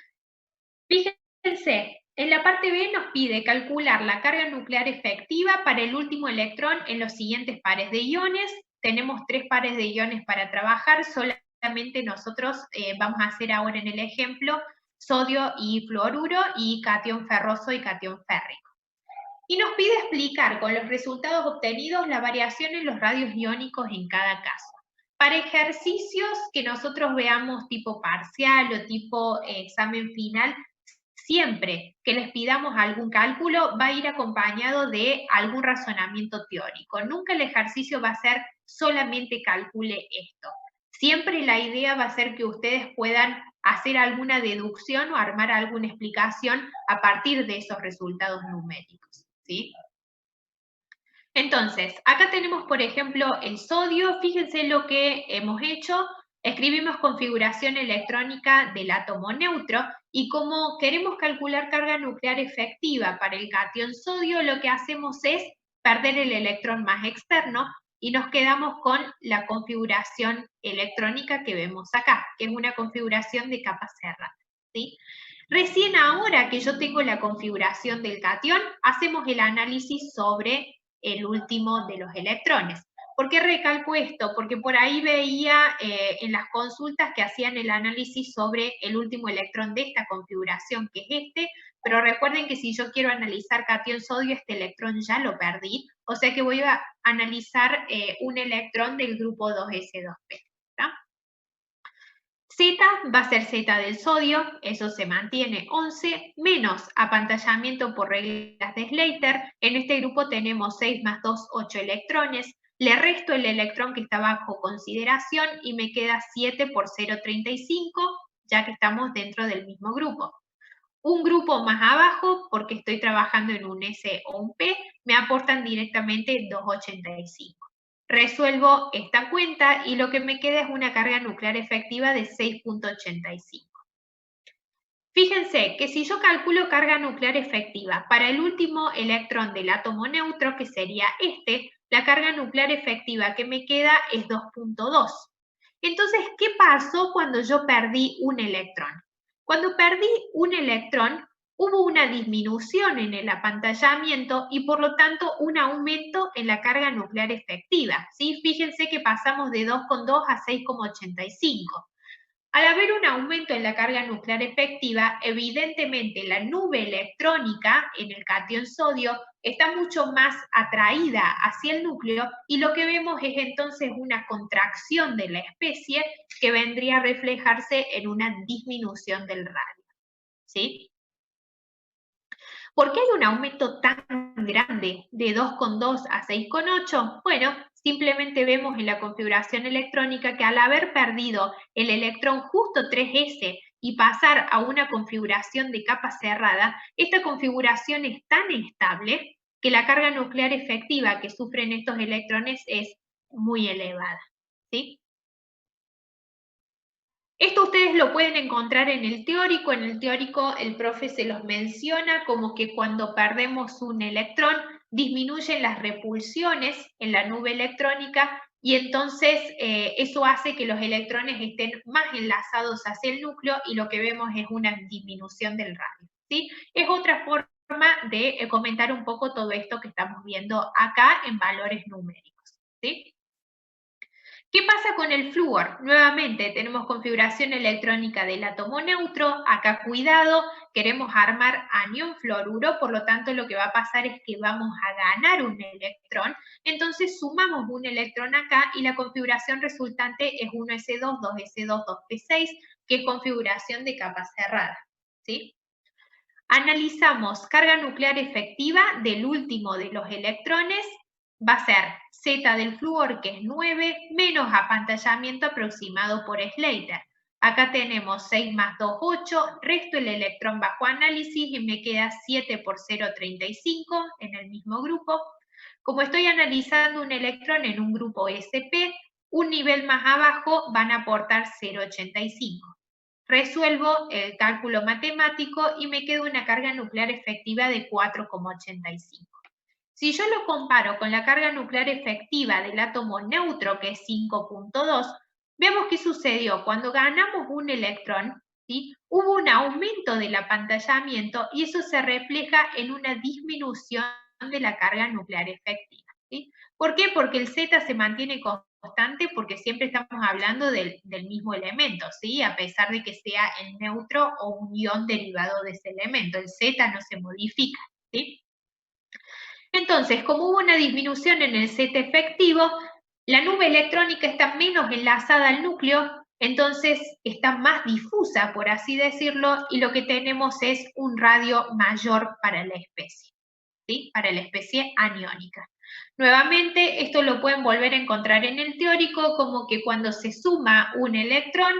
Fíjense, en la parte B nos pide calcular la carga nuclear efectiva para el último electrón en los siguientes pares de iones. Tenemos 3 pares de iones para trabajar, solamente nosotros vamos a hacer ahora en el ejemplo sodio y fluoruro y catión ferroso y catión férrico. Y nos pide explicar con los resultados obtenidos la variación en los radios iónicos en cada caso. Para ejercicios que nosotros veamos tipo parcial o tipo examen final, siempre que les pidamos algún cálculo va a ir acompañado de algún razonamiento teórico. Nunca el ejercicio va a ser solamente calcule esto. Siempre la idea va a ser que ustedes puedan hacer alguna deducción o armar alguna explicación a partir de esos resultados numéricos, ¿sí? Entonces, acá tenemos, por ejemplo, el sodio. Fíjense lo que hemos hecho. Escribimos configuración electrónica del átomo neutro y como queremos calcular carga nuclear efectiva para el catión sodio, lo que hacemos es perder el electrón más externo y nos quedamos con la configuración electrónica que vemos acá, que es una configuración de capa cerrada, ¿sí? Recién ahora que yo tengo la configuración del catión, hacemos el análisis sobre el último de los electrones. ¿Por qué recalco esto? Porque por ahí veía en las consultas que hacían el análisis sobre el último electrón de esta configuración, que es este, pero recuerden que si yo quiero analizar catión sodio, este electrón ya lo perdí, o sea que voy a analizar un electrón del grupo 2s2p. Z va a ser Z del sodio, eso se mantiene 11, menos apantallamiento por reglas de Slater. En este grupo tenemos 6 más 2, 8 electrones. Le resto el electrón que está bajo consideración y me queda 7 por 0,35, ya que estamos dentro del mismo grupo. Un grupo más abajo, porque estoy trabajando en un S o un P, me aportan directamente 2,85. Resuelvo esta cuenta y lo que me queda es una carga nuclear efectiva de 6,85. Fíjense que si yo calculo carga nuclear efectiva para el último electrón del átomo neutro, que sería este, la carga nuclear efectiva que me queda es 2.2. Entonces, ¿qué pasó cuando yo perdí un electrón? Cuando perdí un electrón, hubo una disminución en el apantallamiento y por lo tanto un aumento en la carga nuclear efectiva. ¿Sí? Fíjense que pasamos de 2,2 a 6,85. Al haber un aumento en la carga nuclear efectiva, evidentemente la nube electrónica en el catión sodio está mucho más atraída hacia el núcleo y lo que vemos es entonces una contracción de la especie que vendría a reflejarse en una disminución del radio. ¿Sí? ¿Por qué hay un aumento tan grande de 2,2 a 6,8? Bueno, simplemente vemos en la configuración electrónica que al haber perdido el electrón justo 3s y pasar a una configuración de capa cerrada, esta configuración es tan estable que la carga nuclear efectiva que sufren estos electrones es muy elevada. ¿Sí? Esto ustedes lo pueden encontrar en el teórico. En el teórico el profe se los menciona como que cuando perdemos un electrón disminuyen las repulsiones en la nube electrónica y entonces eso hace que los electrones estén más enlazados hacia el núcleo y lo que vemos es una disminución del radio. ¿Sí? Es otra forma de comentar un poco todo esto que estamos viendo acá en valores numéricos. ¿Sí? ¿Qué pasa con el flúor? Nuevamente tenemos configuración electrónica del átomo neutro. Acá cuidado, queremos armar anión fluoruro, por lo tanto lo que va a pasar es que vamos a ganar un electrón. Entonces sumamos un electrón acá y la configuración resultante es 1s2, 2s2, 2p6, que es configuración de capa cerrada. ¿Sí? Analizamos carga nuclear efectiva del último de los electrones, va a ser Z del flúor, que es 9, menos apantallamiento aproximado por Slater. Acá tenemos 6 más 2, 8, resto el electrón bajo análisis y me queda 7 por 0,35 en el mismo grupo. Como estoy analizando un electrón en un grupo SP, un nivel más abajo van a aportar 0,85. Resuelvo el cálculo matemático y me queda una carga nuclear efectiva de 4,85. Si yo lo comparo con la carga nuclear efectiva del átomo neutro, que es 5,2, vemos qué sucedió. Cuando ganamos un electrón, ¿sí? Hubo un aumento del apantallamiento y eso se refleja en una disminución de la carga nuclear efectiva. ¿Sí? ¿Por qué? Porque el Z se mantiene constante porque siempre estamos hablando del mismo elemento, ¿sí? A pesar de que sea el neutro o un ion derivado de ese elemento, el Z no se modifica, ¿sí? Entonces, como hubo una disminución en el Z efectivo, la nube electrónica está menos enlazada al núcleo, entonces está más difusa, por así decirlo, y lo que tenemos es un radio mayor para la especie, ¿sí? Para la especie aniónica. Nuevamente, esto lo pueden volver a encontrar en el teórico como que cuando se suma un electrón,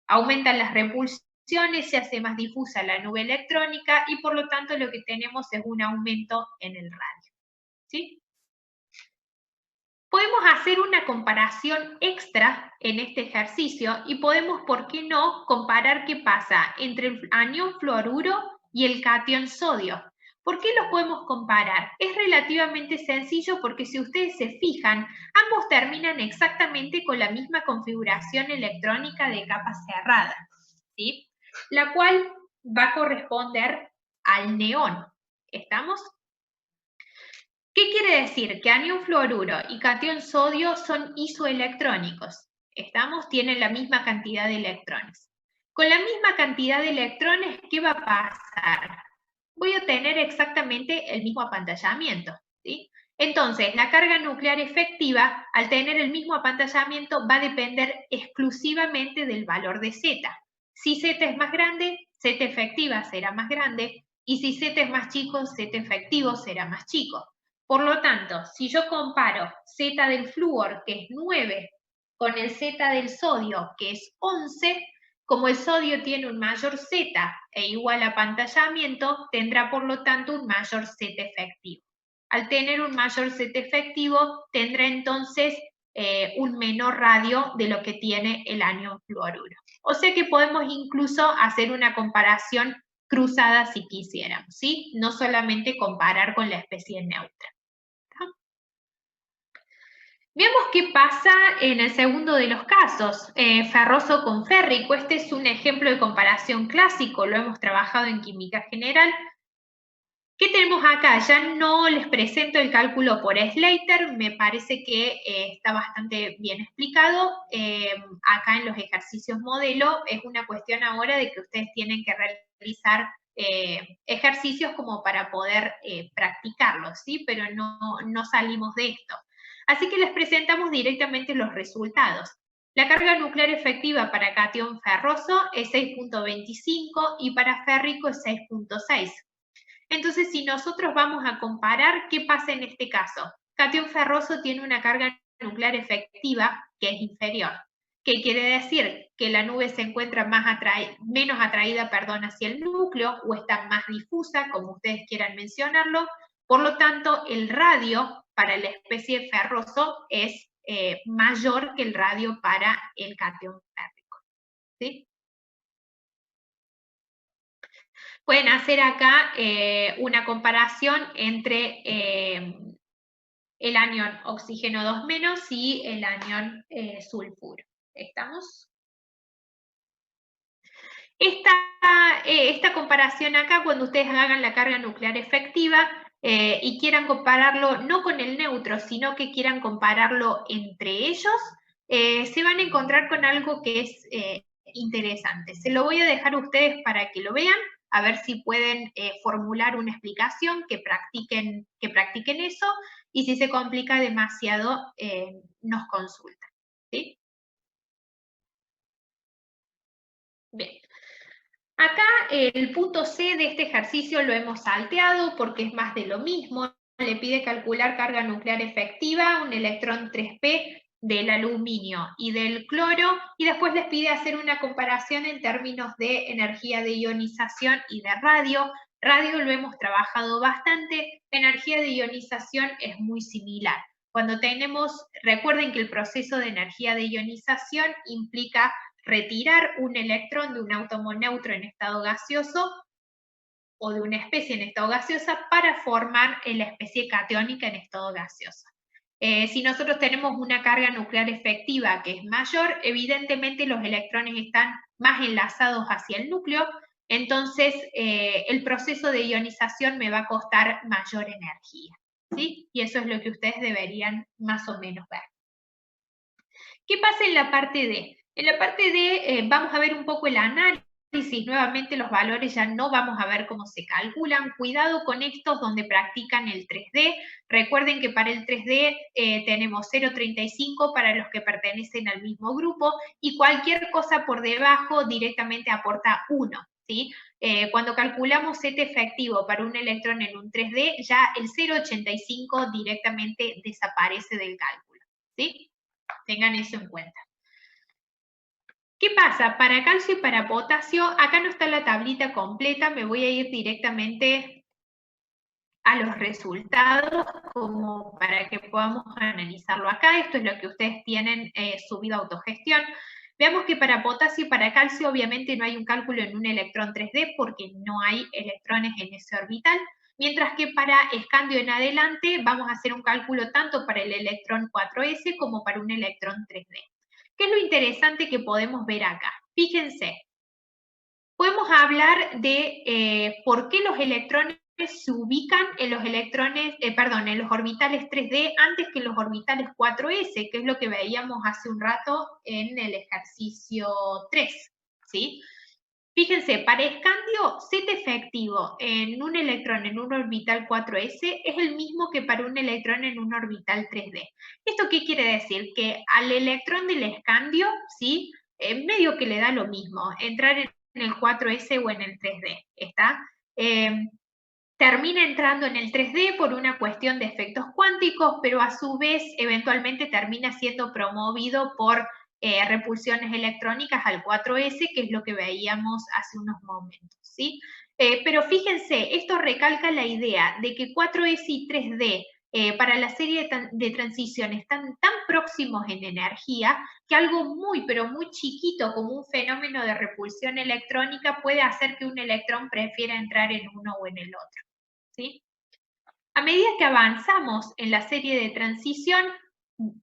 aumentan las repulsiones, se hace más difusa la nube electrónica y por lo tanto lo que tenemos es un aumento en el radio. ¿Sí? Podemos hacer una comparación extra en este ejercicio y podemos, ¿por qué no?, comparar qué pasa entre el anión fluoruro y el catión sodio. ¿Por qué los podemos comparar? Es relativamente sencillo porque si ustedes se fijan, ambos terminan exactamente con la misma configuración electrónica de capa cerrada, ¿sí? La cual va a corresponder al neón. ¿Estamos? ¿Qué quiere decir? Que anión fluoruro y catión sodio son isoelectrónicos. ¿Estamos? Tienen la misma cantidad de electrones. Con la misma cantidad de electrones, ¿qué va a pasar? Voy a tener exactamente el mismo apantallamiento, ¿sí? Entonces, la carga nuclear efectiva, al tener el mismo apantallamiento, va a depender exclusivamente del valor de Z. Si Z es más grande, Z efectiva será más grande, y si Z es más chico, Z efectivo será más chico. Por lo tanto, si yo comparo Z del flúor, que es 9, con el Z del sodio, que es 11, como el sodio tiene un mayor Z e igual apantallamiento, tendrá por lo tanto un mayor Z efectivo. Al tener un mayor Z efectivo, tendrá entonces un menor radio de lo que tiene el anión fluoruro. O sea que podemos incluso hacer una comparación cruzada si quisiéramos, ¿sí? No solamente comparar con la especie neutra. Veamos qué pasa en el segundo de los casos, ferroso con férrico. Este es un ejemplo de comparación clásico, lo hemos trabajado en química general. ¿Qué tenemos acá? Ya no les presento el cálculo por Slater, me parece que está bastante bien explicado. Acá en los ejercicios modelo es una cuestión ahora de que ustedes tienen que realizar ejercicios como para poder practicarlos, ¿sí? Pero no salimos de esto. Así que les presentamos directamente los resultados. La carga nuclear efectiva para catión ferroso es 6.25 y para férrico es 6.6. Entonces, si nosotros vamos a comparar, ¿qué pasa en este caso? Catión ferroso tiene una carga nuclear efectiva que es inferior. ¿Qué quiere decir? Que la nube se encuentra menos atraída hacia el núcleo o está más difusa, como ustedes quieran mencionarlo. Por lo tanto, el radio para la especie ferroso es mayor que el radio para el catión férrico. ¿Sí? Pueden hacer acá una comparación entre el anión oxígeno 2- y el anión sulfuro. ¿Estamos? Esta comparación acá, cuando ustedes hagan la carga nuclear efectiva y quieran compararlo no con el neutro, sino que quieran compararlo entre ellos, se van a encontrar con algo que es interesante. Se lo voy a dejar a ustedes para que lo vean, a ver si pueden formular una explicación, que practiquen eso, y si se complica demasiado, nos consultan. ¿Sí? Bien. Acá el punto C de este ejercicio lo hemos salteado porque es más de lo mismo. Le pide calcular carga nuclear efectiva, un electrón 3p del aluminio y del cloro, y después les pide hacer una comparación en términos de energía de ionización y de radio. Radio lo hemos trabajado bastante, energía de ionización es muy similar. Recuerden que el proceso de energía de ionización implica retirar un electrón de un átomo neutro en estado gaseoso o de una especie en estado gaseosa para formar la especie catiónica en estado gaseoso. Si nosotros tenemos una carga nuclear efectiva que es mayor, evidentemente los electrones están más enlazados hacia el núcleo, entonces el proceso de ionización me va a costar mayor energía, ¿sí? Y eso es lo que ustedes deberían más o menos ver. ¿Qué pasa en la parte D? En la parte D vamos a ver un poco el análisis, nuevamente los valores ya no vamos a ver cómo se calculan. Cuidado con estos donde practican el 3D. Recuerden que para el 3D tenemos 0,35 para los que pertenecen al mismo grupo y cualquier cosa por debajo directamente aporta 1. ¿Sí? Cuando calculamos Z efectivo para un electrón en un 3D, ya el 0,85 directamente desaparece del cálculo. ¿Sí? Tengan eso en cuenta. ¿Qué pasa? Para calcio y para potasio, acá no está la tablita completa, me voy a ir directamente a los resultados como para que podamos analizarlo acá. Esto es lo que ustedes tienen subido a autogestión. Veamos que para potasio y para calcio obviamente no hay un cálculo en un electrón 3D porque no hay electrones en ese orbital, mientras que para escandio en adelante vamos a hacer un cálculo tanto para el electrón 4s como para un electrón 3D. ¿Qué es lo interesante que podemos ver acá? Fíjense, podemos hablar de por qué los electrones se ubican en los en los orbitales 3D antes que en los orbitales 4s, que es lo que veíamos hace un rato en el ejercicio 3, ¿sí? Fíjense, para escandio, Z efectivo en un electrón en un orbital 4s es el mismo que para un electrón en un orbital 3D. ¿Esto qué quiere decir? Que al electrón del escandio, ¿sí? Medio que le da lo mismo, entrar en el 4s o en el 3D, ¿está? Termina entrando en el 3D por una cuestión de efectos cuánticos, pero a su vez eventualmente termina siendo promovido por repulsiones electrónicas al 4s, que es lo que veíamos hace unos momentos, ¿sí? Pero fíjense, esto recalca la idea de que 4s y 3D para la serie de transición están tan próximos en energía que algo muy, pero muy chiquito como un fenómeno de repulsión electrónica puede hacer que un electrón prefiera entrar en uno o en el otro, ¿sí? A medida que avanzamos en la serie de transición,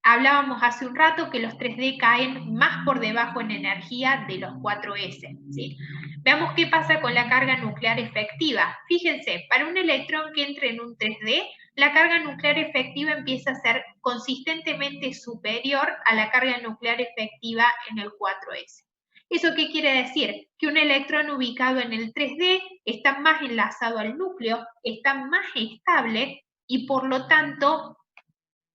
hablábamos hace un rato que los 3D caen más por debajo en energía de los 4S, ¿sí? Veamos qué pasa con la carga nuclear efectiva. Fíjense, para un electrón que entre en un 3D, la carga nuclear efectiva empieza a ser consistentemente superior a la carga nuclear efectiva en el 4S. ¿Eso qué quiere decir? Que un electrón ubicado en el 3D está más enlazado al núcleo, está más estable y por lo tanto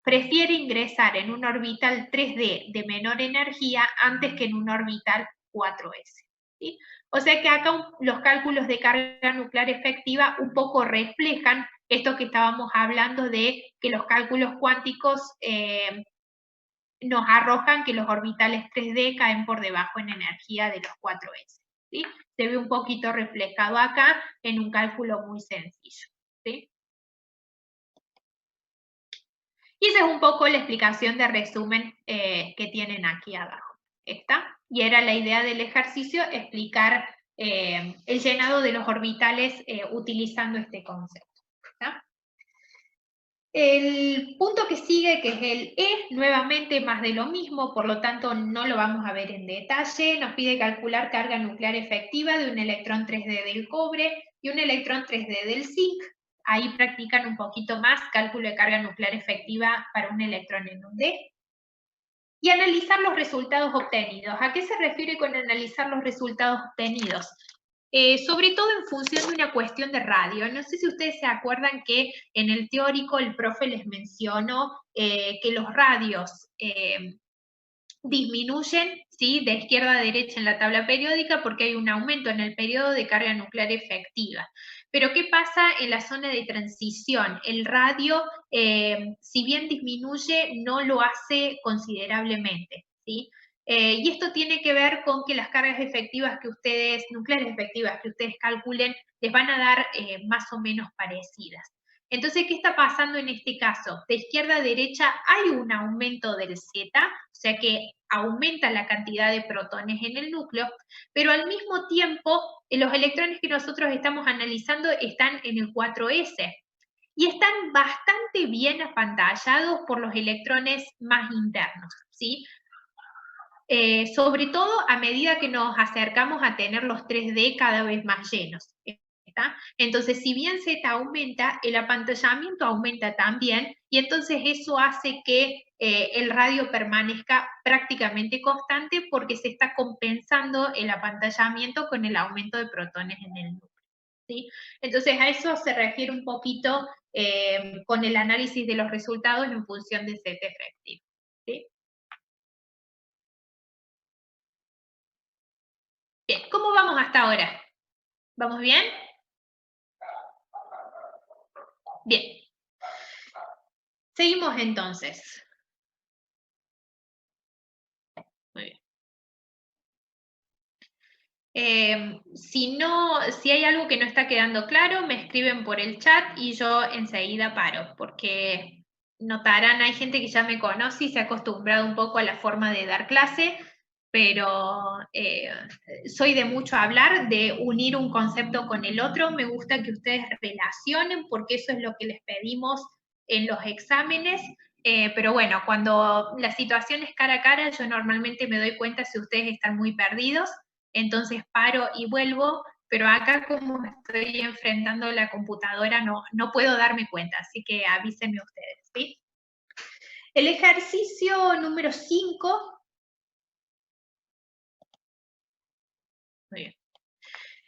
prefiere ingresar en un orbital 3D de menor energía antes que en un orbital 4S. ¿Sí? O sea que acá los cálculos de carga nuclear efectiva un poco reflejan esto que estábamos hablando de que los cálculos cuánticos nos arrojan que los orbitales 3D caen por debajo en energía de los 4S. ¿Sí? Se ve un poquito reflejado acá en un cálculo muy sencillo. ¿Sí? Y esa es un poco la explicación de resumen que tienen aquí abajo. ¿Está? Y era la idea del ejercicio explicar el llenado de los orbitales utilizando este concepto. ¿Está? El punto que sigue, que es el E, nuevamente más de lo mismo, por lo tanto no lo vamos a ver en detalle. Nos pide calcular carga nuclear efectiva de un electrón 3D del cobre y un electrón 3D del zinc. Ahí practican un poquito más cálculo de carga nuclear efectiva para un electrón en un D. Y analizar los resultados obtenidos. ¿A qué se refiere con analizar los resultados obtenidos? Sobre todo en función de una cuestión de radio. No sé si ustedes se acuerdan que en el teórico el profe les mencionó que los radios disminuyen, ¿sí?, de izquierda a derecha en la tabla periódica porque hay un aumento en el periodo de carga nuclear efectiva. Pero ¿qué pasa en la zona de transición? El radio, si bien disminuye, no lo hace considerablemente, ¿sí? Y esto tiene que ver con que las cargas efectivas que ustedes, nucleares efectivas que ustedes calculen, les van a dar más o menos parecidas. Entonces, ¿qué está pasando en este caso? De izquierda a derecha hay un aumento del Z, o sea que aumenta la cantidad de protones en el núcleo, pero al mismo tiempo los electrones que nosotros estamos analizando están en el 4S y están bastante bien apantallados por los electrones más internos, ¿sí? Sobre todo a medida que nos acercamos a tener los 3D cada vez más llenos. ¿Está? Entonces, si bien Z aumenta, el apantallamiento aumenta también, y entonces eso hace que el radio permanezca prácticamente constante porque se está compensando el apantallamiento con el aumento de protones en el núcleo. ¿Sí? Entonces, a eso se refiere un poquito con el análisis de los resultados en función de Z efectivo. ¿Sí? Bien, ¿cómo vamos hasta ahora? ¿Vamos bien? Bien. Seguimos entonces. Muy bien. Si hay algo que no está quedando claro, me escriben por el chat y yo enseguida paro, porque notarán, hay gente que ya me conoce y se ha acostumbrado un poco a la forma de dar clase, pero soy de mucho hablar, de unir un concepto con el otro. Me gusta que ustedes relacionen, porque eso es lo que les pedimos en los exámenes. Pero bueno, cuando la situación es cara a cara, yo normalmente me doy cuenta si ustedes están muy perdidos, entonces paro y vuelvo, pero acá como estoy enfrentando la computadora no puedo darme cuenta, así que avísenme ustedes, ¿sí? El ejercicio número 5. Muy bien.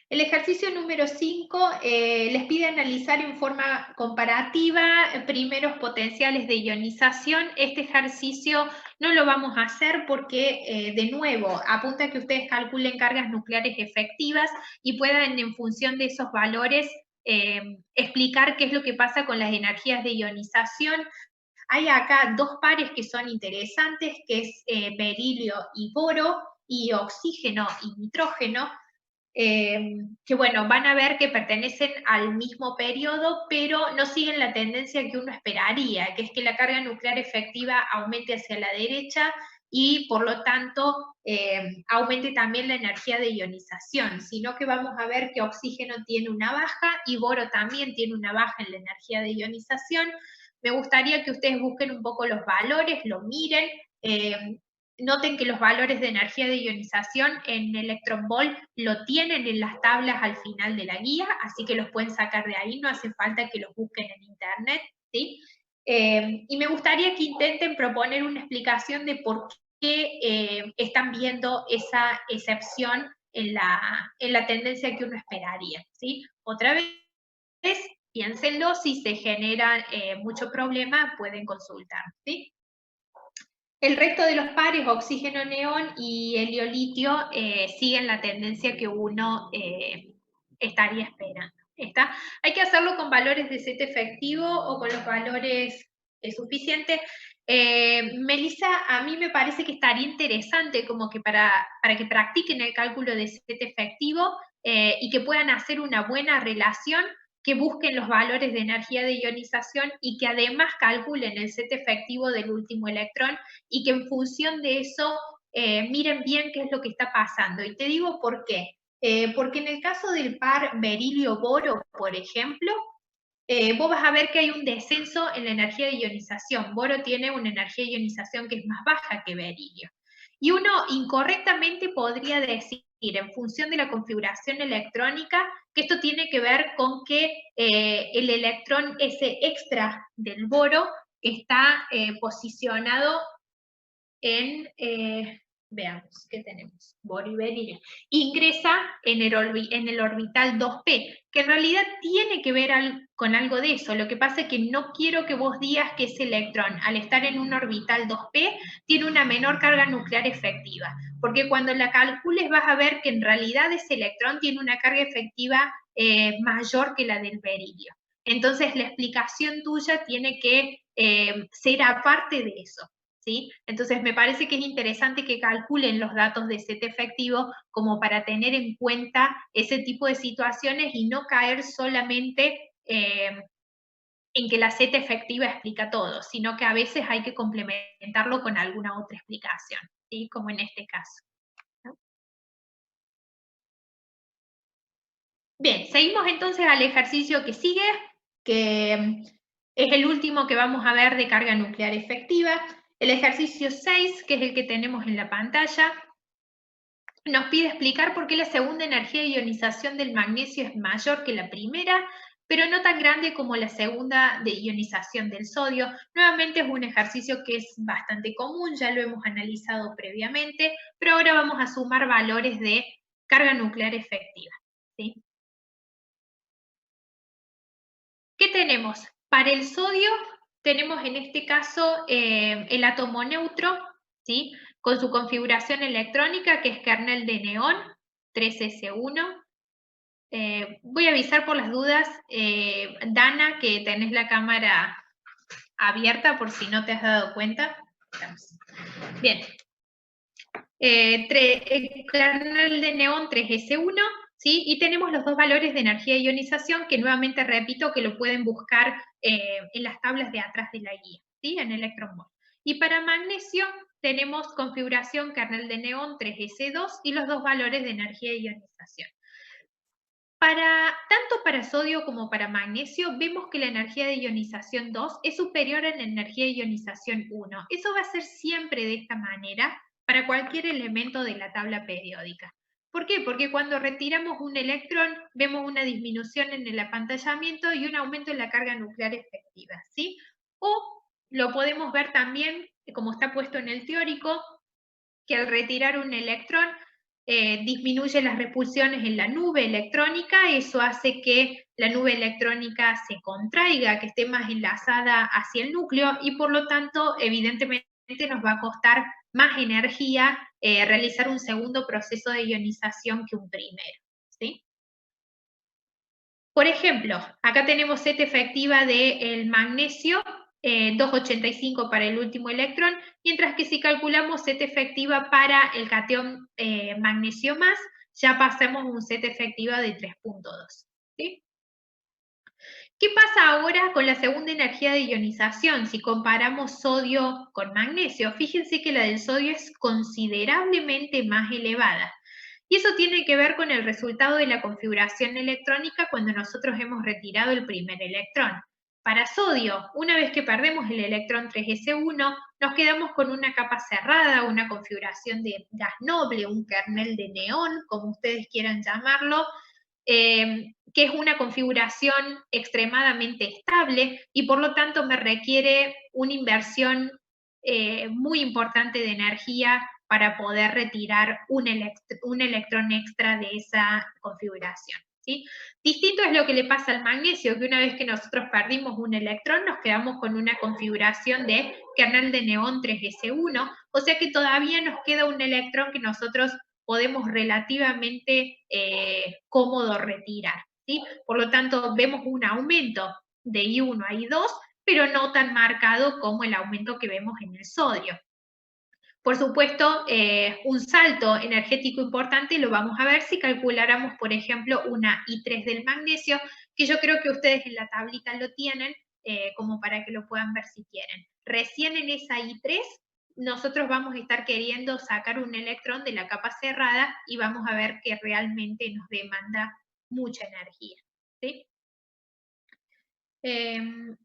El ejercicio número 5 les pide analizar en forma comparativa primeros potenciales de ionización. Este ejercicio no lo vamos a hacer porque, de nuevo, apunta a que ustedes calculen cargas nucleares efectivas y puedan, en función de esos valores, explicar qué es lo que pasa con las energías de ionización. Hay acá dos pares que son interesantes, que es berilio y boro, y oxígeno y nitrógeno. que bueno, van a ver que pertenecen al mismo periodo, pero no siguen la tendencia que uno esperaría, que es que la carga nuclear efectiva aumente hacia la derecha y por lo tanto aumente también la energía de ionización, sino que vamos a ver que oxígeno tiene una baja y boro también tiene una baja en la energía de ionización. Me gustaría que ustedes busquen un poco los valores, lo miren, noten que los valores de energía de ionización en Electron Volt lo tienen en las tablas al final de la guía, así que los pueden sacar de ahí, no hace falta que los busquen en internet, ¿sí? Y me gustaría que intenten proponer una explicación de por qué están viendo esa excepción en la tendencia que uno esperaría, ¿sí? Otra vez, piénsenlo, si se genera mucho problema, pueden consultar, ¿sí? El resto de los pares, oxígeno-neón y helio-litio, siguen la tendencia que uno estaría esperando. ¿Está? Hay que hacerlo con valores de set efectivo o con los valores suficientes. Melissa, a mí me parece que estaría interesante como que para que practiquen el cálculo de set efectivo y que puedan hacer una buena relación, que busquen los valores de energía de ionización y que además calculen el set efectivo del último electrón y que en función de eso miren bien qué es lo que está pasando. Y te digo por qué. Porque en el caso del par berilio-boro, por ejemplo, vos vas a ver que hay un descenso en la energía de ionización. Boro tiene una energía de ionización que es más baja que berilio. Y uno incorrectamente podría decir, en función de la configuración electrónica, que esto tiene que ver con que el electrón ese extra del boro está posicionado en, veamos, ¿qué tenemos? Boro y berilio. Ingresa en el orbital 2p, que en realidad tiene que ver con algo de eso. Lo que pasa es que no quiero que vos digas que ese electrón, al estar en un orbital 2p, tiene una menor carga nuclear efectiva. Porque cuando la calcules vas a ver que en realidad ese electrón tiene una carga efectiva mayor que la del berilio. Entonces la explicación tuya tiene que ser aparte de eso. ¿Sí? Entonces me parece que es interesante que calculen los datos de set efectivo como para tener en cuenta ese tipo de situaciones y no caer solamente en que la set efectiva explica todo, sino que a veces hay que complementarlo con alguna otra explicación, ¿sí? Como en este caso. ¿No? Bien, seguimos entonces al ejercicio que sigue, que es el último que vamos a ver de carga nuclear efectiva. El ejercicio 6, que es el que tenemos en la pantalla, nos pide explicar por qué la segunda energía de ionización del magnesio es mayor que la primera, pero no tan grande como la segunda de ionización del sodio. Nuevamente es un ejercicio que es bastante común, ya lo hemos analizado previamente, pero ahora vamos a sumar valores de carga nuclear efectiva, ¿sí? ¿Qué tenemos? Para el sodio tenemos en este caso el átomo neutro, ¿sí? Con su configuración electrónica, que es kernel de neón, 3s1. Voy a avisar por las dudas, Dana, que tenés la cámara abierta por si no te has dado cuenta. Bien. Kernel de neón 3s1, ¿sí? Y tenemos los dos valores de energía de ionización, que nuevamente repito que lo pueden buscar en las tablas de atrás de la guía, ¿sí? En Electron Volt. Y para magnesio tenemos configuración kernel de neón 3s2 y los dos valores de energía de ionización. Tanto para sodio como para magnesio, vemos que la energía de ionización 2 es superior a la energía de ionización 1. Eso va a ser siempre de esta manera para cualquier elemento de la tabla periódica. ¿Por qué? Porque cuando retiramos un electrón, vemos una disminución en el apantallamiento y un aumento en la carga nuclear efectiva, ¿sí? O lo podemos ver también, como está puesto en el teórico, que al retirar un electrón, disminuye las repulsiones en la nube electrónica, eso hace que la nube electrónica se contraiga, que esté más enlazada hacia el núcleo y por lo tanto, evidentemente, nos va a costar más energía realizar un segundo proceso de ionización que un primero, ¿sí? Por ejemplo, acá tenemos set efectiva del magnesio, 2,85 para el último electrón, mientras que si calculamos set efectiva para el catión magnesio más, ya pasemos un Z efectiva de 3.2. ¿Sí? ¿Qué pasa ahora con la segunda energía de ionización? Si comparamos sodio con magnesio, fíjense que la del sodio es considerablemente más elevada. Y eso tiene que ver con el resultado de la configuración electrónica cuando nosotros hemos retirado el primer electrón. Para sodio, una vez que perdemos el electrón 3s1, nos quedamos con una capa cerrada, una configuración de gas noble, un kernel de neón, como ustedes quieran llamarlo, que es una configuración extremadamente estable y por lo tanto me requiere una inversión muy importante de energía para poder retirar un electrón extra de esa configuración. ¿Sí? Distinto es lo que le pasa al magnesio, que una vez que nosotros perdimos un electrón, nos quedamos con una configuración de kernel de neón 3s1, o sea que todavía nos queda un electrón que nosotros podemos relativamente cómodo retirar. ¿Sí? Por lo tanto, vemos un aumento de I1 a I2, pero no tan marcado como el aumento que vemos en el sodio. Por supuesto, un salto energético importante lo vamos a ver si calculáramos, por ejemplo, una I3 del magnesio, que yo creo que ustedes en la tablita lo tienen, como para que lo puedan ver si quieren. Recién en esa I3, nosotros vamos a estar queriendo sacar un electrón de la capa cerrada y vamos a ver que realmente nos demanda mucha energía. ¿Sí?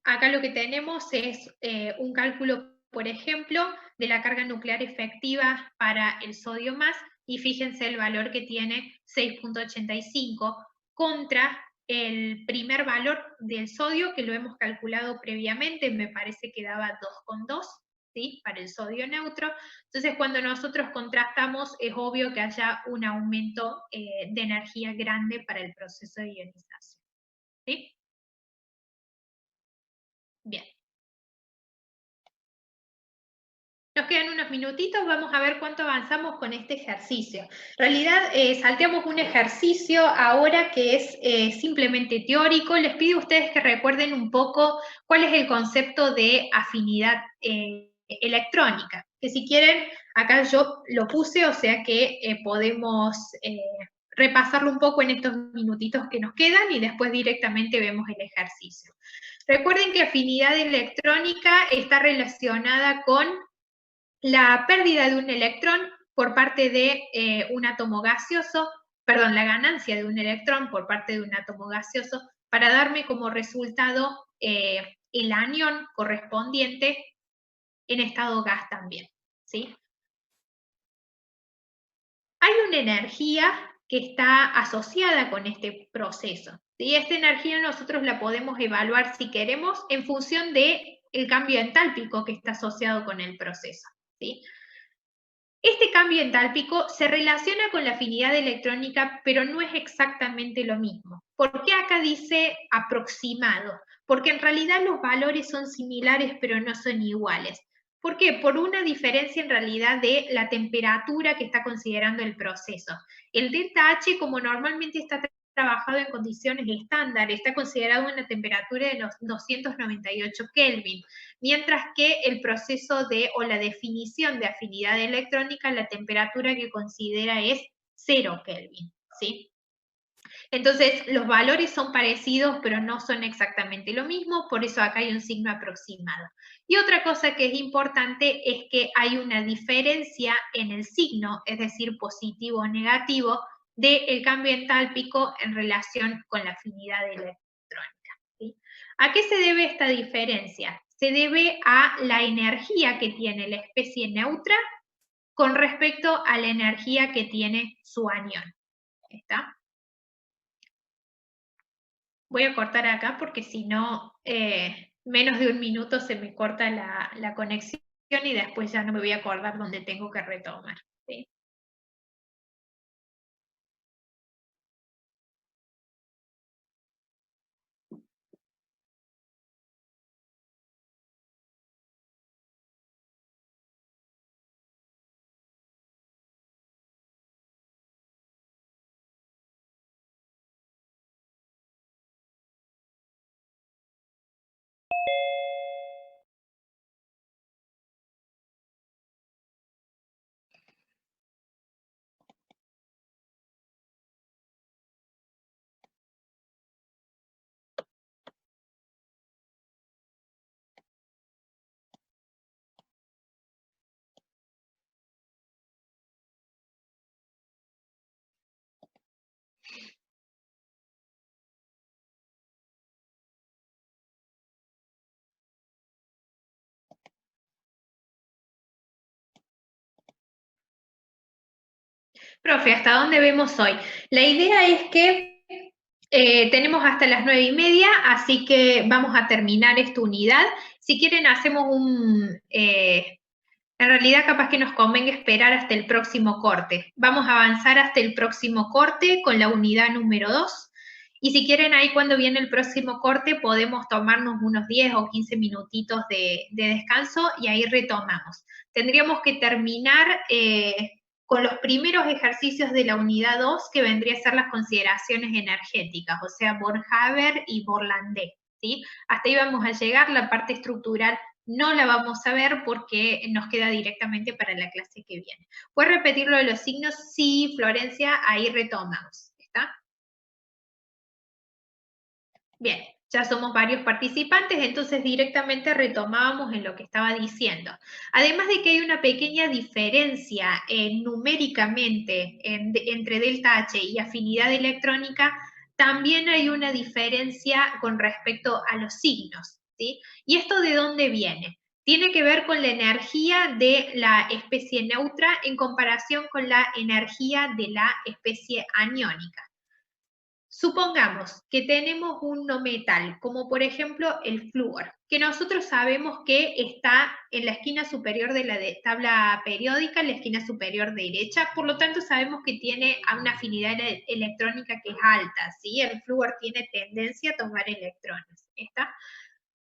Acá lo que tenemos es un cálculo, por ejemplo, de la carga nuclear efectiva para el sodio más, y fíjense el valor que tiene 6.85 contra el primer valor del sodio que lo hemos calculado previamente, me parece que daba 2,2, ¿sí? Para el sodio neutro. Entonces, cuando nosotros contrastamos, es obvio que haya un aumento de energía grande para el proceso de ionización. ¿Sí? Bien. Nos quedan unos minutitos, vamos a ver cuánto avanzamos con este ejercicio. En realidad, salteamos un ejercicio ahora que es simplemente teórico. Les pido a ustedes que recuerden un poco cuál es el concepto de afinidad electrónica. Que si quieren, acá yo lo puse, o sea que podemos repasarlo un poco en estos minutitos que nos quedan y después directamente vemos el ejercicio. Recuerden que afinidad electrónica está relacionada con la pérdida de un electrón por parte de un átomo gaseoso, perdón, la ganancia de un electrón por parte de un átomo gaseoso, para darme como resultado el anión correspondiente en estado gas también. ¿Sí? Hay una energía que está asociada con este proceso. ¿Sí? Esta energía nosotros la podemos evaluar si queremos en función del cambio entálpico que está asociado con el proceso. ¿Sí? Este cambio entálpico se relaciona con la afinidad electrónica, pero no es exactamente lo mismo. ¿Por qué acá dice aproximado? Porque en realidad los valores son similares, pero no son iguales. ¿Por qué? Por una diferencia en realidad de la temperatura que está considerando el proceso. El delta H, como normalmente está trabajado en condiciones estándar, está considerado una temperatura de los 298 Kelvin, mientras que el proceso o la definición de afinidad electrónica, la temperatura que considera es 0 Kelvin, ¿sí? Entonces, los valores son parecidos, pero no son exactamente lo mismo, por eso acá hay un signo aproximado. Y otra cosa que es importante es que hay una diferencia en el signo, es decir, positivo o negativo, del cambio entálpico en relación con la afinidad electrónica. ¿Sí? ¿A qué se debe esta diferencia? Se debe a la energía que tiene la especie neutra con respecto a la energía que tiene su anión. ¿Está? Voy a cortar acá porque si no, menos de un minuto se me corta la conexión y después ya no me voy a acordar dónde tengo que retomar. ¿Sí? Profe, ¿hasta dónde vemos hoy? La idea es que tenemos hasta las 9:30, así que vamos a terminar esta unidad. Si quieren, hacemos en realidad capaz que nos convenga esperar hasta el próximo corte. Vamos a avanzar hasta el próximo corte con la unidad número 2. Y si quieren, ahí cuando viene el próximo corte podemos tomarnos unos 10 o 15 minutitos de descanso y ahí retomamos. Tendríamos que terminar con los primeros ejercicios de la unidad 2, que vendría a ser las consideraciones energéticas, o sea, Born-Haber y Borlandé, ¿sí? Hasta ahí vamos a llegar, la parte estructural no la vamos a ver porque nos queda directamente para la clase que viene. ¿Puedes repetir lo de los signos? Sí, Florencia, ahí retomamos, ¿está? Bien, ya somos varios participantes, entonces directamente retomábamos en lo que estaba diciendo. Además de que hay una pequeña diferencia numéricamente entre delta H y afinidad electrónica, también hay una diferencia con respecto a los signos, ¿sí? ¿Y esto de dónde viene? Tiene que ver con la energía de la especie neutra en comparación con la energía de la especie aniónica. Supongamos que tenemos un no metal, como por ejemplo el flúor, que nosotros sabemos que está en la esquina superior de la tabla periódica, en la esquina superior derecha, por lo tanto sabemos que tiene una afinidad electrónica que es alta, ¿sí? El flúor tiene tendencia a tomar electrones, ¿está?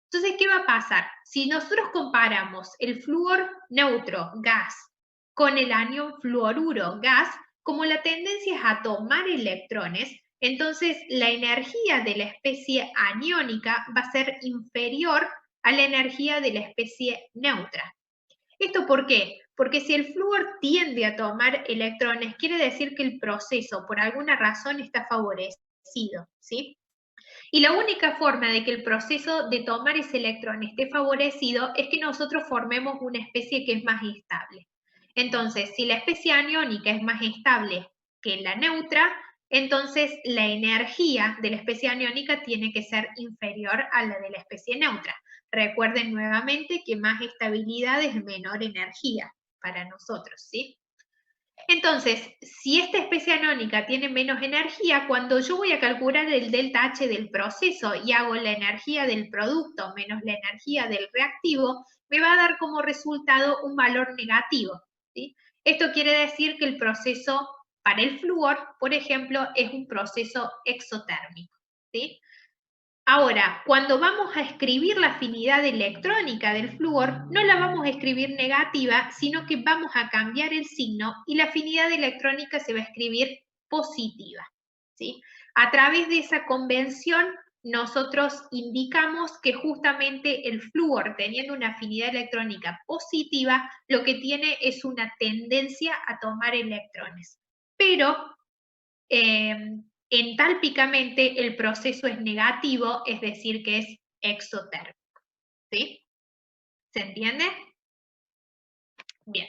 Entonces, ¿qué va a pasar? Si nosotros comparamos el flúor neutro, gas, con el anión fluoruro, gas, como la tendencia es a tomar electrones, entonces la energía de la especie aniónica va a ser inferior a la energía de la especie neutra. ¿Esto por qué? Porque si el flúor tiende a tomar electrones, quiere decir que el proceso por alguna razón está favorecido, ¿sí? Y la única forma de que el proceso de tomar ese electrón esté favorecido es que nosotros formemos una especie que es más estable. Entonces, si la especie aniónica es más estable que la neutra, entonces la energía de la especie aniónica tiene que ser inferior a la de la especie neutra. Recuerden nuevamente que más estabilidad es menor energía para nosotros, ¿sí? Entonces, si esta especie anónica tiene menos energía, cuando yo voy a calcular el delta H del proceso y hago la energía del producto menos la energía del reactivo, me va a dar como resultado un valor negativo, ¿sí? Esto quiere decir que el proceso para el flúor, por ejemplo, es un proceso exotérmico, ¿sí? Ahora, cuando vamos a escribir la afinidad electrónica del flúor, no la vamos a escribir negativa, sino que vamos a cambiar el signo y la afinidad electrónica se va a escribir positiva, ¿sí? A través de esa convención, nosotros indicamos que justamente el flúor, teniendo una afinidad electrónica positiva, lo que tiene es una tendencia a tomar electrones. Pero entálpicamente el proceso es negativo, es decir, que es exotérmico. ¿Sí? ¿Se entiende? Bien.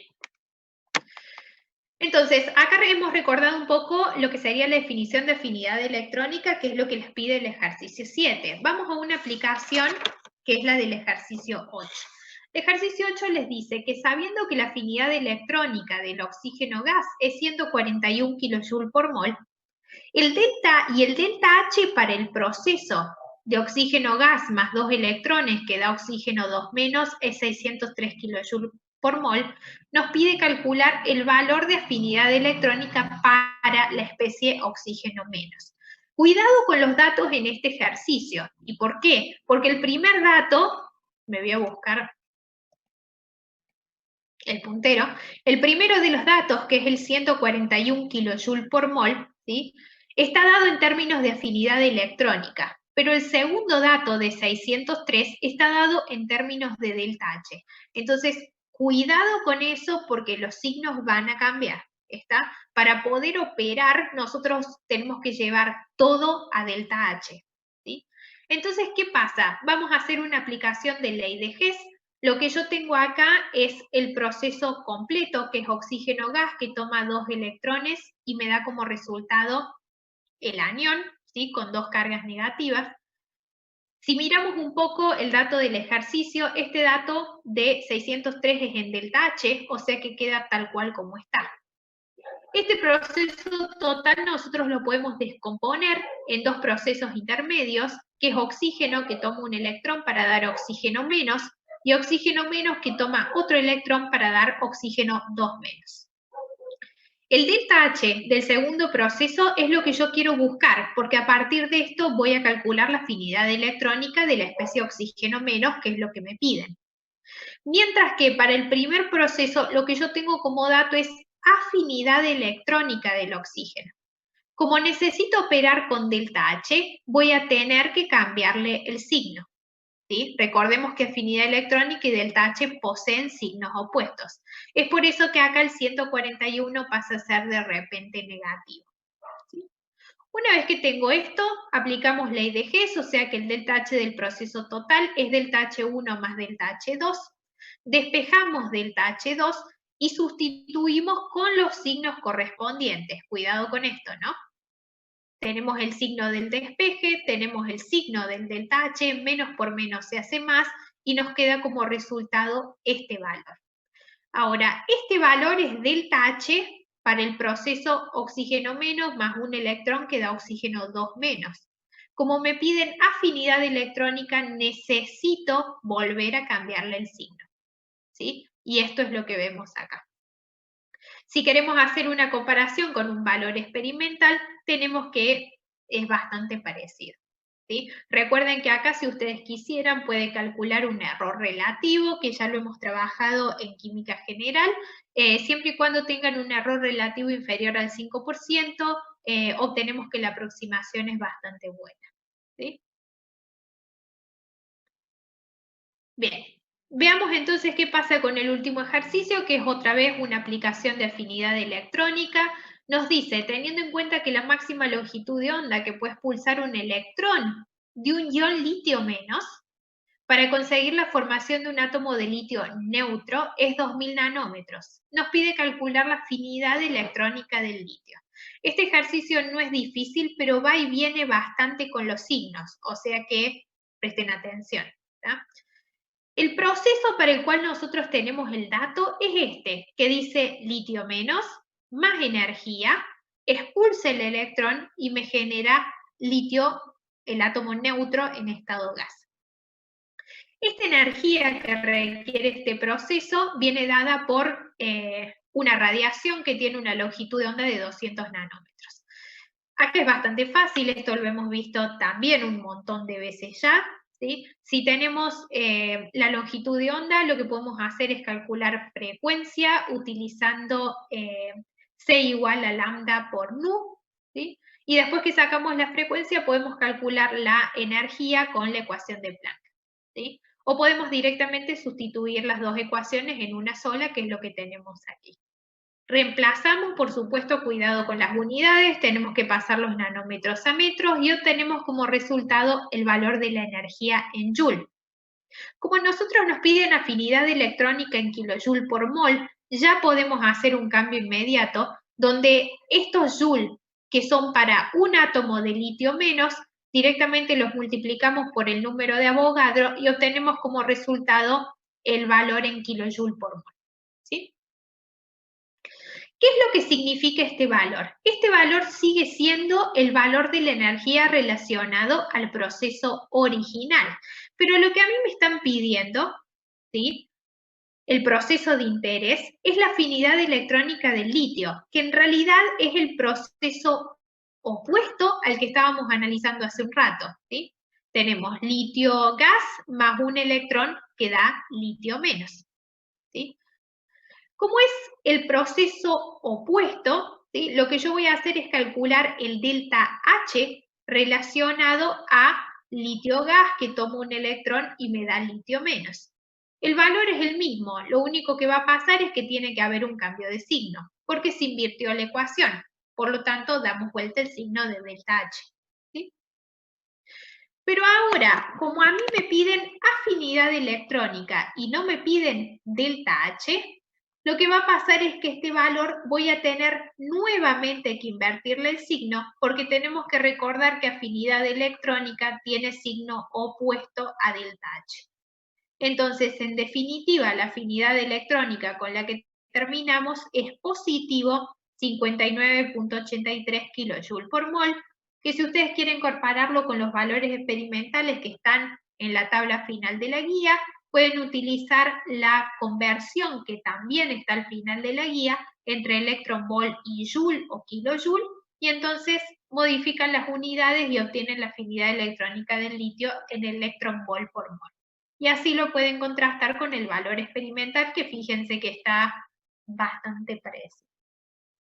Entonces, acá hemos recordado un poco lo que sería la definición de afinidad electrónica, que es lo que les pide el ejercicio 7. Vamos a una aplicación que es la del ejercicio 8. El ejercicio 8 les dice que sabiendo que la afinidad electrónica del oxígeno gas es 141 kJ por mol, el delta y el delta H para el proceso de oxígeno gas más 2 electrones que da oxígeno 2 menos es 603 kJ por mol, nos pide calcular el valor de afinidad electrónica para la especie oxígeno menos. Cuidado con los datos en este ejercicio. ¿Y por qué? Porque el primer dato, me voy a buscar el puntero, el primero de los datos, que es el 141 kJ por mol, ¿sí? Está dado en términos de afinidad electrónica, pero el segundo dato de 603 está dado en términos de delta H. Entonces, cuidado con eso porque los signos van a cambiar, ¿está? Para poder operar, nosotros tenemos que llevar todo a delta H, ¿sí? Entonces, ¿qué pasa? Vamos a hacer una aplicación de ley de Hess. Lo que yo tengo acá es el proceso completo, que es oxígeno gas, que toma 2 electrones y me da como resultado el anión, ¿sí? Con 2 cargas negativas. Si miramos un poco el dato del ejercicio, este dato de 603 es en delta H, o sea que queda tal cual como está. Este proceso total nosotros lo podemos descomponer en dos procesos intermedios, que es oxígeno que toma un electrón para dar oxígeno menos, y oxígeno menos que toma otro electrón para dar oxígeno 2 menos. El delta H del segundo proceso es lo que yo quiero buscar, porque a partir de esto voy a calcular la afinidad electrónica de la especie oxígeno menos, que es lo que me piden. Mientras que para el primer proceso lo que yo tengo como dato es afinidad electrónica del oxígeno. Como necesito operar con delta H, voy a tener que cambiarle el signo. ¿Sí? Recordemos que afinidad electrónica y delta H poseen signos opuestos. Es por eso que acá el 141 pasa a ser de repente negativo. ¿Sí? Una vez que tengo esto, aplicamos ley de Hess, o sea que el delta H del proceso total es delta H1 más delta H2. Despejamos delta H2 y sustituimos con los signos correspondientes. Cuidado con esto, ¿no? Tenemos el signo del despeje, tenemos el signo del delta H, menos por menos se hace más, y nos queda como resultado este valor. Ahora, este valor es delta H para el proceso oxígeno menos más un electrón que da oxígeno 2 menos. Como me piden afinidad electrónica, necesito volver a cambiarle el signo. ¿Sí? Y esto es lo que vemos acá. Si queremos hacer una comparación con un valor experimental, tenemos que es bastante parecido. ¿Sí? Recuerden que acá, si ustedes quisieran, pueden calcular un error relativo, que ya lo hemos trabajado en química general, siempre y cuando tengan un error relativo inferior al 5%, obtenemos que la aproximación es bastante buena. ¿Sí? Bien, veamos entonces qué pasa con el último ejercicio, que es otra vez una aplicación de afinidad electrónica. Nos dice, teniendo en cuenta que la máxima longitud de onda que puede expulsar un electrón de un ion litio menos, para conseguir la formación de un átomo de litio neutro es 2000 nanómetros. Nos pide calcular la afinidad electrónica del litio. Este ejercicio no es difícil, pero va y viene bastante con los signos, o sea que presten atención. ¿Tá? El proceso para el cual nosotros tenemos el dato es este, que dice litio menos, más energía, expulsa el electrón y me genera litio, el átomo neutro en estado gas. Esta energía que requiere este proceso viene dada por una radiación que tiene una longitud de onda de 200 nanómetros. Acá es bastante fácil, esto lo hemos visto también un montón de veces ya. ¿Sí? Si tenemos la longitud de onda, lo que podemos hacer es calcular frecuencia utilizando C igual a lambda por nu. ¿Sí? Y después que sacamos la frecuencia, podemos calcular la energía con la ecuación de Planck. ¿Sí? O podemos directamente sustituir las dos ecuaciones en una sola, que es lo que tenemos aquí. Reemplazamos, por supuesto, cuidado con las unidades, tenemos que pasar los nanómetros a metros y obtenemos como resultado el valor de la energía en Joule. Como nosotros nos piden afinidad electrónica en kilojoule por mol, ya podemos hacer un cambio inmediato donde estos Joule, que son para un átomo de litio menos, directamente los multiplicamos por el número de Avogadro y obtenemos como resultado el valor en kilojoule por mol. ¿Sí? ¿Qué es lo que significa este valor? Este valor sigue siendo el valor de la energía relacionado al proceso original, pero lo que a mí me están pidiendo, ¿sí? El proceso de interés es la afinidad electrónica del litio, que en realidad es el proceso opuesto al que estábamos analizando hace un rato, ¿sí? Tenemos litio gas más un electrón que da litio menos, ¿sí? Como es el proceso opuesto, ¿sí? Lo que yo voy a hacer es calcular el delta H relacionado a litio gas, que toma un electrón y me da litio menos. El valor es el mismo, lo único que va a pasar es que tiene que haber un cambio de signo, porque se invirtió la ecuación. Por lo tanto, damos vuelta el signo de delta H. ¿Sí? Pero ahora, como a mí me piden afinidad electrónica y no me piden delta H, lo que va a pasar es que este valor voy a tener nuevamente que invertirle el signo, porque tenemos que recordar que afinidad electrónica tiene signo opuesto a delta H. Entonces, en definitiva, la afinidad electrónica con la que terminamos es positivo 59.83 kJ por mol, que si ustedes quieren compararlo con los valores experimentales que están en la tabla final de la guía, pueden utilizar la conversión que también está al final de la guía entre electronvolt y joule o kilojoule, y entonces modifican las unidades y obtienen la afinidad electrónica del litio en electronvolt por mol. Y así lo pueden contrastar con el valor experimental, que fíjense que está bastante parecido.